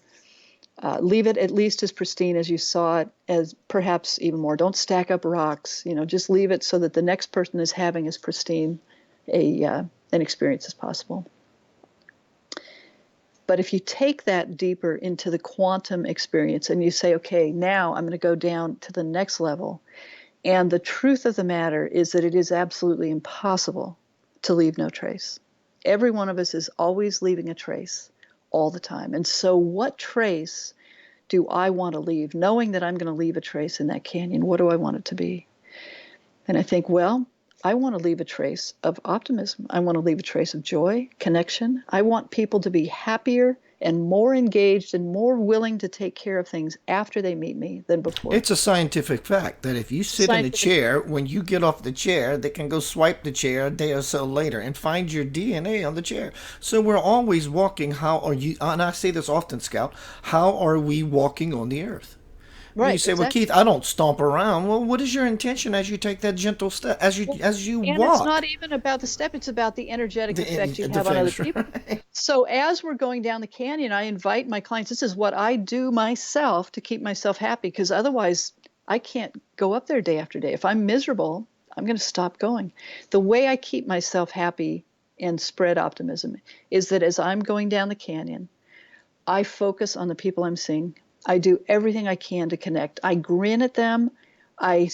Leave it at least as pristine as you saw it, as perhaps even more. Don't stack up rocks. Just leave it so that the next person is having as pristine an experience as possible. But if you take that deeper into the quantum experience and you say, okay, now I'm going to go down to the next level. And the truth of the matter is that it is absolutely impossible to leave no trace. Every one of us is always leaving a trace all the time. And so what trace do I want to leave? Knowing that I'm going to leave a trace in that canyon, what do I want it to be? And I think, well, I want to leave a trace of optimism. I want to leave a trace of joy, connection. I want people to be happier and more engaged and more willing to take care of things after they meet me than before. It's a scientific fact that if you sit in a chair, when you get off the chair, they can go swipe the chair a day or so later and find your DNA on the chair. So we're always walking. How are you? And I say this often, Scout. How are we walking on the earth? Right. You say, exactly. well, Keith, I don't stomp around. Well, what is your intention as you take that gentle step, as you walk? And it's not even about the step, it's about the energetic effect you have on other people. Right. So as we're going down the canyon, I invite my clients, this is what I do myself to keep myself happy, because otherwise I can't go up there day after day. If I'm miserable, I'm going to stop going. The way I keep myself happy and spread optimism is that as I'm going down the canyon, I focus on the people I'm seeing. I do everything I can to connect. I grin at them. I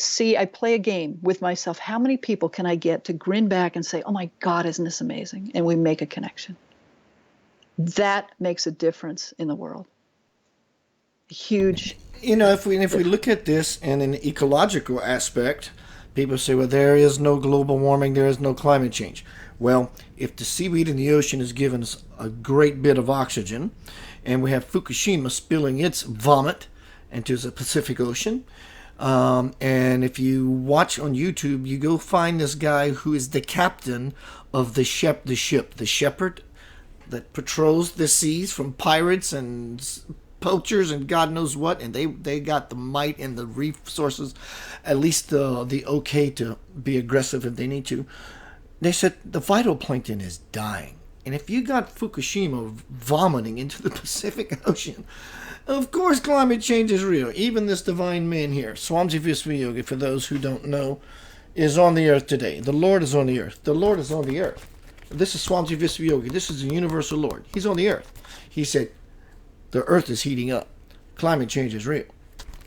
play a game with myself. How many people can I get to grin back and say, oh my God, isn't this amazing? And we make a connection. That makes a difference in the world. Huge. If we look at this in an ecological aspect, people say, well, there is no global warming, there is no climate change. Well, if the seaweed in the ocean is giving us a great bit of oxygen, and we have Fukushima spilling its vomit into the Pacific Ocean, and if you watch on YouTube, you go find this guy who is the captain of the ship, the shepherd that patrols the seas from pirates and poachers and God knows what, and they got the might and the resources, at least the okay to be aggressive if they need to. They said the phytoplankton is dying, and if you got Fukushima vomiting into the Pacific Ocean, of course climate change is real. Even this divine man here, Swamji Visvayogi, for those who don't know, is on the earth today. The Lord is on the earth. The Lord is on the earth. This is Swamji Visvayogi. This is the universal Lord. He's on the earth. He said, the earth is heating up. Climate change is real.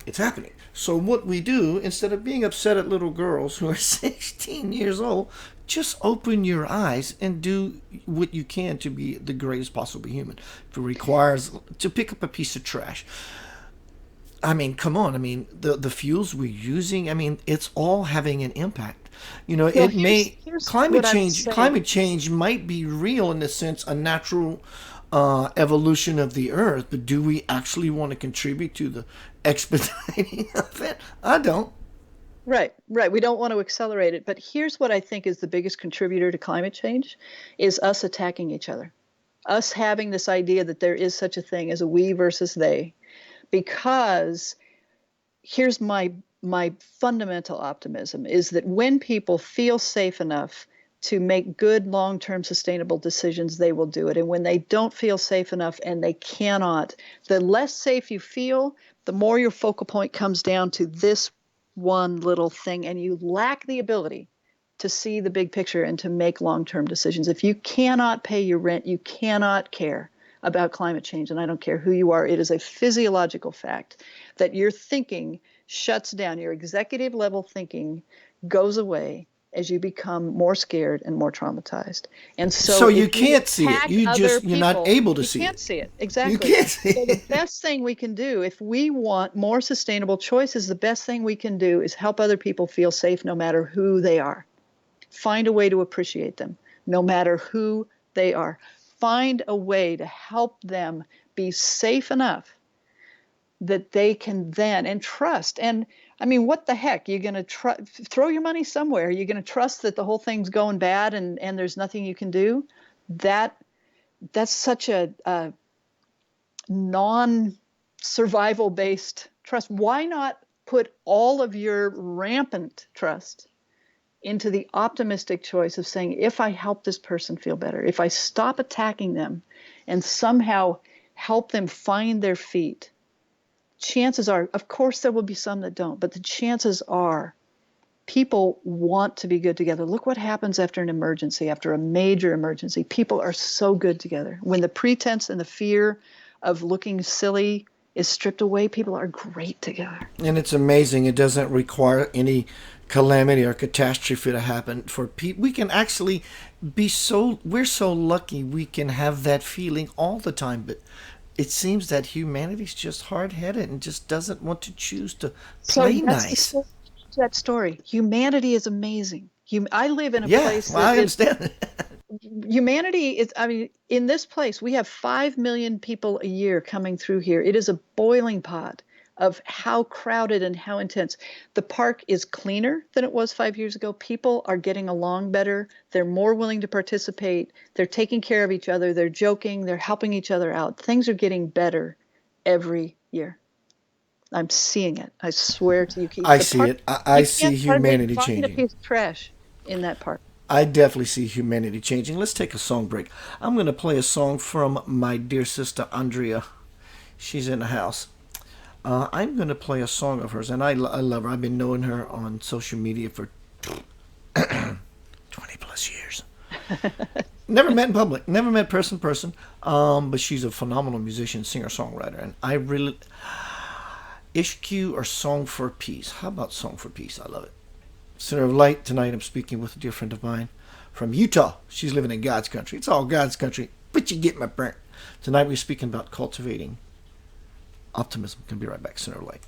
It's happening. So what we do, instead of being upset at little girls who are 16 years old, just open your eyes and do what you can to be the greatest possible human. If it requires to pick up a piece of trash. I mean, come on. I mean, the fuels we're using, I mean, it's all having an impact. Well, here's climate what I'm change. saying. Climate change might be real in the sense a natural evolution of the earth, but do we actually want to contribute to the expediting of it? I don't. Right. We don't want to accelerate it. But here's what I think is the biggest contributor to climate change is us attacking each other. Us having this idea that there is such a thing as a we versus they. Because here's my fundamental optimism is that when people feel safe enough to make good long-term sustainable decisions, they will do it. And when they don't feel safe enough and they cannot, the less safe you feel, the more your focal point comes down to this one little thing, and you lack the ability to see the big picture and to make long-term decisions. If you cannot pay your rent, you cannot care about climate change, and I don't care who you are. It is a physiological fact that your thinking shuts down. Your executive level thinking goes away as you become more scared and more traumatized. And So you can't see it. You're not able to see it. You can't it. see it. Exactly. You can't see So it. the best thing we can do, if we want more sustainable choices, the best thing we can do is help other people feel safe no matter who they are. Find a way to appreciate them, no matter who they are. Find a way to help them be safe enough that they can then, and trust. And I mean, what the heck? You're going to throw your money somewhere. You're going to trust that the whole thing's going bad and there's nothing you can do. That's such a non-survival based trust. Why not put all of your rampant trust into the optimistic choice of saying, if I help this person feel better, if I stop attacking them and somehow help them find their feet, chances are, of course, there will be some that don't, but the chances are people want to be good together. Look what happens after an emergency, after a major emergency. People are so good together. When the pretense and the fear of looking silly is stripped away, people are great together. And it's amazing. It doesn't require any calamity or catastrophe to happen for people. We can actually we're so lucky we can have that feeling all the time, but it seems that humanity's just hard-headed and just doesn't want to choose to play nice. That story. Humanity is amazing. I live in a place that I understand. Humanity is, I mean, in this place, we have 5 million people a year coming through here. It is a boiling pot of how crowded and how intense. The park is cleaner than it was 5 years ago. People are getting along better. They're more willing to participate. They're taking care of each other. They're joking. They're helping each other out. Things are getting better every year. I'm seeing it. I swear to you. I see it. I see humanity changing. Find a piece of trash in that park. I definitely see humanity changing. Let's take a song break. I'm going to play a song from my dear sister Andrea. She's in the house. I'm going to play a song of hers, and I love her. I've been knowing her on social media for 20 plus years. Never met in public, never met person to person, but she's a phenomenal musician, singer, songwriter, and I really Ishq or Song for Peace. How about Song for Peace? I love it. Center of Light. Tonight I'm speaking with a dear friend of mine from Utah. She's living in God's country. It's all God's country, but you get my point. Tonight we're speaking about cultivating optimism. Can be right back. Center of Light.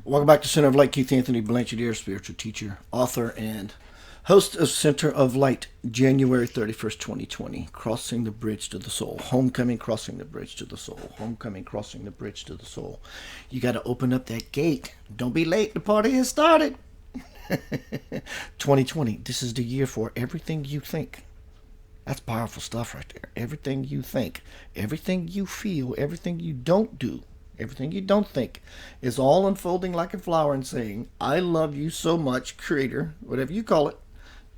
Welcome back to Center of Light. Keith Anthony Blanchard, spiritual teacher, author, and host of Center of Light, January 31st, 2020. Crossing the Bridge to the Soul. Homecoming, crossing the bridge to the soul. Homecoming, crossing the bridge to the soul. You got to open up that gate. Don't be late. The party has started. 2020. This is the year for everything you think. That's powerful stuff right there. Everything you think, everything you feel, everything you don't do, everything you don't think is all unfolding like a flower and saying, I love you so much, Creator, whatever you call it.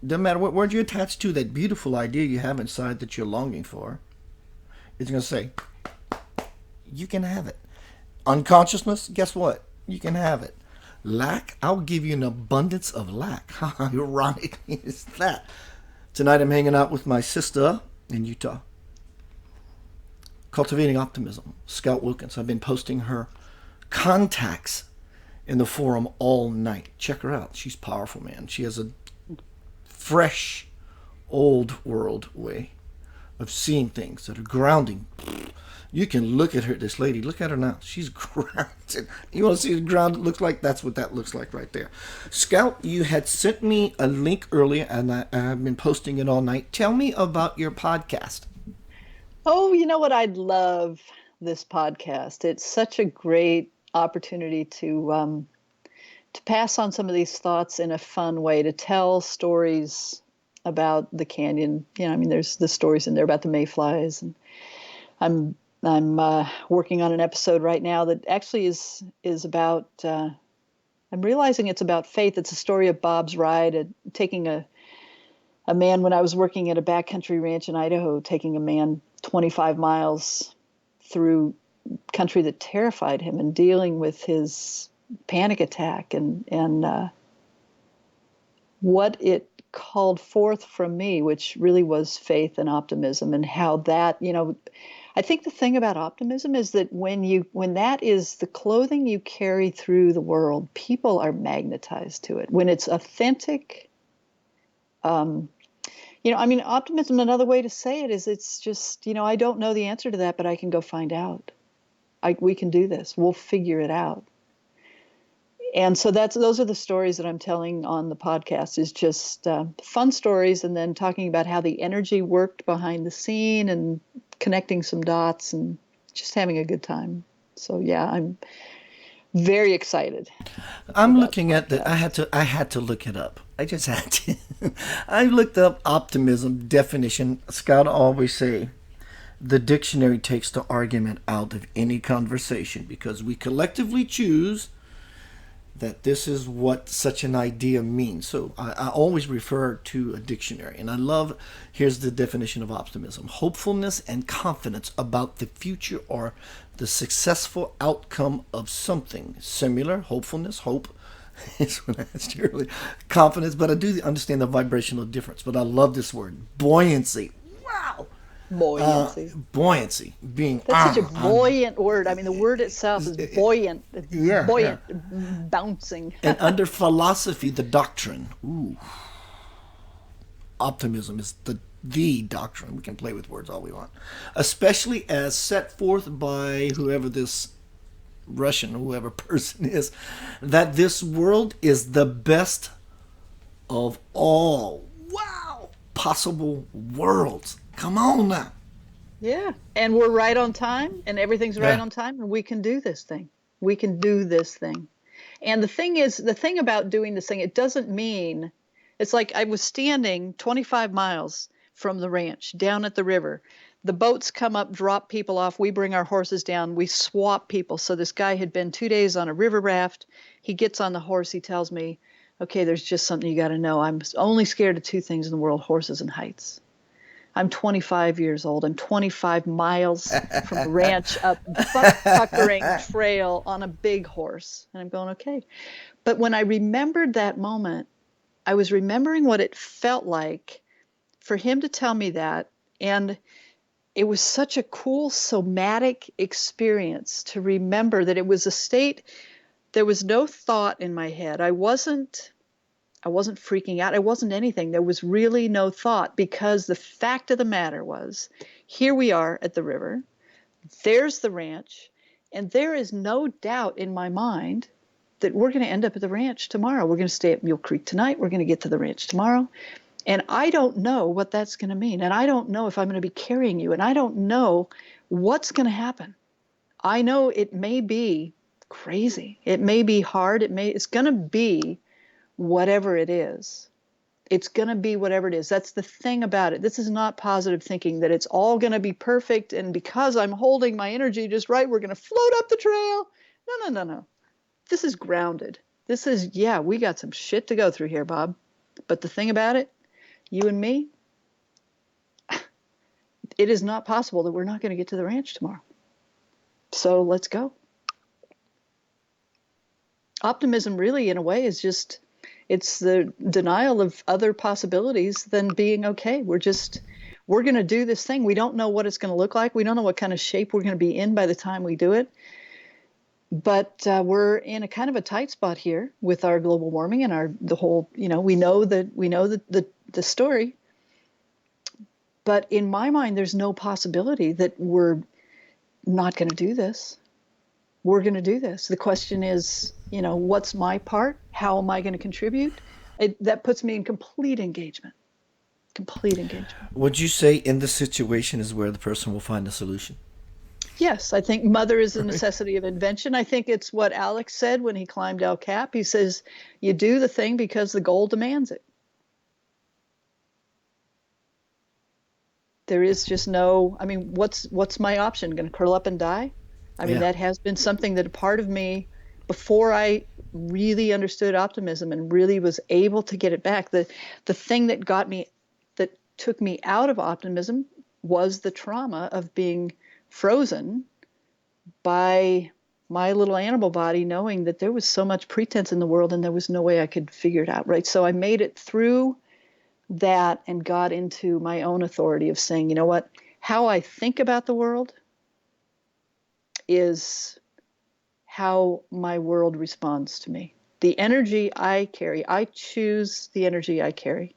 Doesn't matter what word you attach to that beautiful idea you have inside that you're longing for. It's going to say, you can have it. Unconsciousness, guess what? You can have it. Lack, I'll give you an abundance of lack. How ironic is that? Tonight I'm hanging out with my sister in Utah. Cultivating Optimism, Scout Wilkins. I've been posting her contacts in the forum all night. Check her out. She's powerful, man. She has a fresh, old world way of seeing things that are grounding You can look at her, this lady, look at her now. She's grounded. You want to see the grounded looks like? That's what that looks like right there. Scout, you had sent me a link earlier, and I've been posting it all night. Tell me about your podcast. Oh, you know what? I'd love this podcast. It's such a great opportunity to pass on some of these thoughts in a fun way, to tell stories about the canyon. I mean, there's the stories in there about the mayflies, and I'm working on an episode right now that actually is about. I'm realizing it's about faith. It's a story of Bob's ride at taking a man when I was working at a backcountry ranch in Idaho, taking a man 25 miles through country that terrified him and dealing with his panic attack and what it called forth from me, which really was faith and optimism, and how that, I think the thing about optimism is that when that is the clothing you carry through the world, people are magnetized to it. When it's authentic, optimism, another way to say it is it's just, I don't know the answer to that, but I can go find out. We can do this. We'll figure it out. And so those are the stories that I'm telling on the podcast, is just fun stories, and then talking about how the energy worked behind the scene and connecting some dots and just having a good time. So yeah, I'm very excited. I'm looking at that. I had to look it up. I just had to. I looked up optimism definition. Scott always say, the dictionary takes the argument out of any conversation because we collectively choose that this is what such an idea means. So I always refer to a dictionary. And I love, here's the definition of optimism: hopefulness and confidence about the future or the successful outcome of something. Similar, hopefulness, hope, is what I asked you earlier. Confidence, but I do understand the vibrational difference. But I love this word, buoyancy. Wow. Buoyancy, being that's such a buoyant word. I mean, the word itself is buoyant. Yeah, buoyant, yeah. Bouncing. And under philosophy, the doctrine. Ooh, optimism is the doctrine. We can play with words all we want, especially as set forth by whoever this Russian, whoever person is, that this world is the best of all. Wow, possible worlds. Come on now. Yeah. And we're right on time, and everything's right on time, and we can do this thing. We can do this thing. And the thing about doing this thing, it doesn't mean, it's like I was standing 25 miles from the ranch down at the river. The boats come up, drop people off. We bring our horses down. We swap people. So this guy had been 2 days on a river raft. He gets on the horse. He tells me, okay, there's just something you got to know. I'm only scared of two things in the world: horses and heights. I'm 25 years old. I'm 25 miles from a ranch up buck-puckering trail on a big horse. And I'm going, okay. But when I remembered that moment, I was remembering what it felt like for him to tell me that. And it was such a cool somatic experience to remember that it was a state. There was no thought in my head. I wasn't freaking out. It wasn't anything. There was really no thought, because the fact of the matter was, here we are at the river. There's the ranch. And there is no doubt in my mind that we're going to end up at the ranch tomorrow. We're going to stay at Mule Creek tonight. We're going to get to the ranch tomorrow. And I don't know what that's going to mean. And I don't know if I'm going to be carrying you. And I don't know what's going to happen. I know it may be crazy. It may be hard. It's going to be whatever it is. It's going to be whatever it is. That's the thing about it. This is not positive thinking that it's all going to be perfect, and because I'm holding my energy just right, we're going to float up the trail. No. This is grounded. This is, we got some shit to go through here, Bob. But the thing about it, you and me, it is not possible that we're not going to get to the ranch tomorrow. So let's go. Optimism really, in a way, is just, it's the denial of other possibilities than being okay. We're going to do this thing. We don't know what it's going to look like. We don't know what kind of shape we're going to be in by the time we do it. But we're in a kind of a tight spot here with our global warming and the whole, we know the story. But in my mind, there's no possibility that we're not going to do this. We're going to do this. The question is, what's my part? How am I going to contribute? That puts me in complete engagement. Complete engagement. Would you say in this situation is where the person will find a solution? Yes, I think mother is the Right. necessity of invention. I think it's what Alex said when he climbed El Cap. He says, you do the thing because the goal demands it. There is just no, I mean, what's my option? Going to curl up and die? I mean, Yeah. that has been something that a part of me, before I really understood optimism and really was able to get it back, the thing that that took me out of optimism was the trauma of being frozen by my little animal body, knowing that there was so much pretense in the world and there was no way I could figure it out, right? So I made it through that and got into my own authority of saying, you know what, how I think about the world is how my world responds to me. The energy I carry, I choose the energy I carry.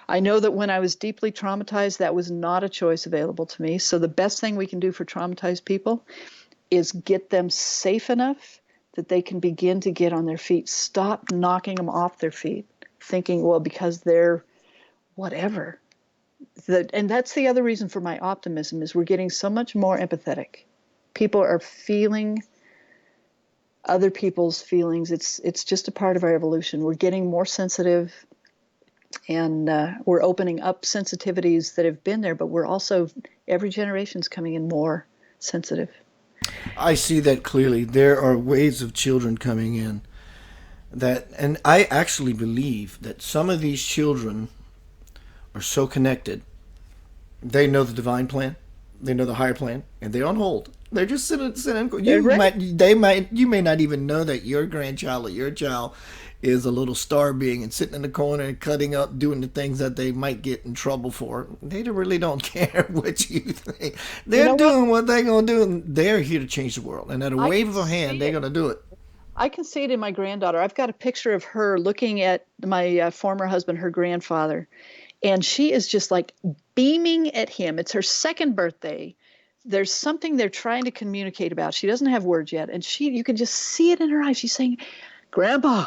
I know that when I was deeply traumatized, that was not a choice available to me. So the best thing we can do for traumatized people is get them safe enough that they can begin to get on their feet. Stop knocking them off their feet, thinking, well, because they're whatever. And that's the other reason for my optimism is we're getting so much more empathetic. People are feeling other people's feelings. It's just a part of our evolution. We're getting more sensitive, and we're opening up sensitivities that have been there, but we're also, every generation's coming in more sensitive. I see that clearly. There are waves of children coming in and I actually believe that some of these children are so connected. They know the divine plan, they know the higher plan, and they're on hold. They're just sitting. They're ready. You may not even know that your grandchild or your child is a little star being and sitting in the corner and cutting up, doing the things that they might get in trouble for. They really don't care what you think. They're doing what they're gonna do, and they're here to change the world. And at a wave of a hand, they're gonna do it. I can see it in my granddaughter. I've got a picture of her looking at my former husband, her grandfather, and she is just like beaming at him. It's her second birthday. There's something they're trying to communicate about. She doesn't have words yet, and you can just see it in her eyes. She's saying, "Grandpa,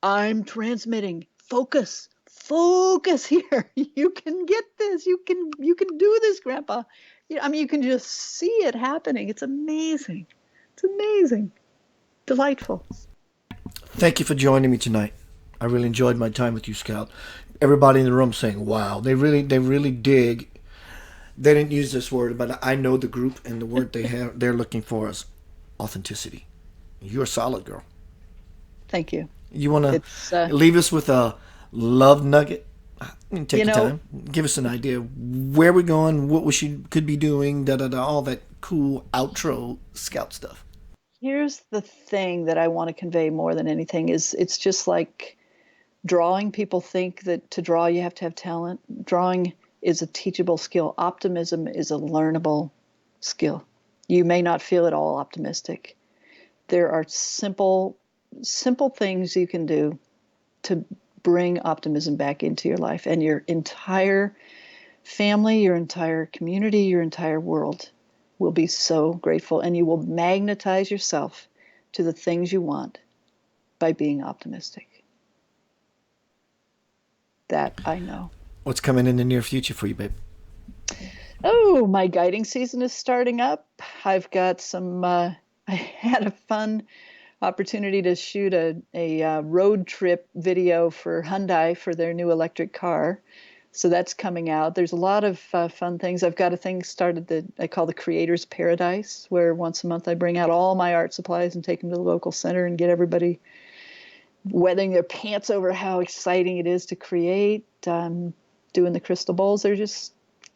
I'm transmitting. Focus, focus here. You can get this. You can do this, Grandpa." I mean, you can just see it happening. It's amazing. It's amazing. Delightful. Thank you for joining me tonight. I really enjoyed my time with you, Scout. Everybody in the room saying, "Wow!" They really dig. They didn't use this word, but I know the group and the word they're looking for is authenticity. You're solid, girl. Thank you. You want to leave us with a love nugget? Take your time. Give us an idea where we're going, what we could be doing, all that cool outro Scout stuff. Here's the thing that I want to convey more than anything is it's just like drawing. People think that to draw you have to have talent. Drawing is a teachable skill. Optimism is a learnable skill. You may not feel at all optimistic. There are simple things you can do to bring optimism back into your life, and your entire family, your entire community, your entire world will be so grateful, and you will magnetize yourself to the things you want by being optimistic. That I know. What's coming in the near future for you, babe? Oh, my guiding season is starting up. I've got some, I had a fun opportunity to shoot a road trip video for Hyundai for their new electric car. So that's coming out. There's a lot of fun things. I've got a thing started that I call the Creator's Paradise, where once a month I bring out all my art supplies and take them to the local center and get everybody wetting their pants over how exciting it is to create. Doing the crystal bowls.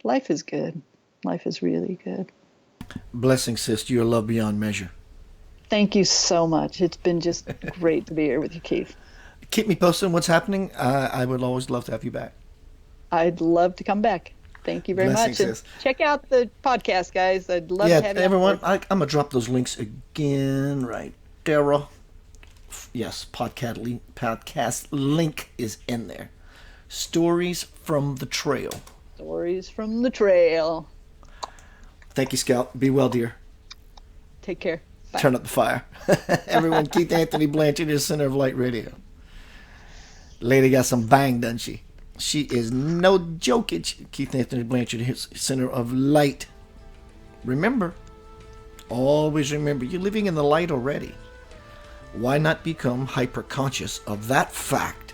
Life is good. Life is really good. Blessings, sis. You're love beyond measure. Thank you so much. It's been just great to be here with you, Keith. Keep me posted on what's happening. I would always love to have you back. I'd love to come back. Thank you very much. And check out the podcast, guys. I'd love to have you. Everyone, I'm going to drop those links again right there. Yes, podcast link is in there. Stories from the Trail. Stories from the Trail. Thank you, Scout. Be well, dear. Take care. Bye. Turn up the fire. Everyone, Keith Anthony Blanchard is Center of Light Radio. Lady got some bang, doesn't she? She is no joke. Keith Anthony Blanchard is Center of Light. Remember, always remember, you're living in the light already. Why not become hyper-conscious of that fact?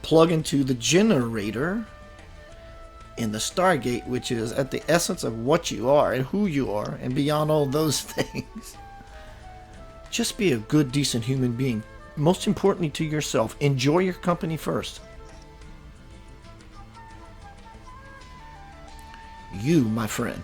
Plug into the generator in the Stargate, which is at the essence of what you are and who you are, and beyond all those things. Just be a good, decent human being. Most importantly to yourself, enjoy your company first. You, my friend,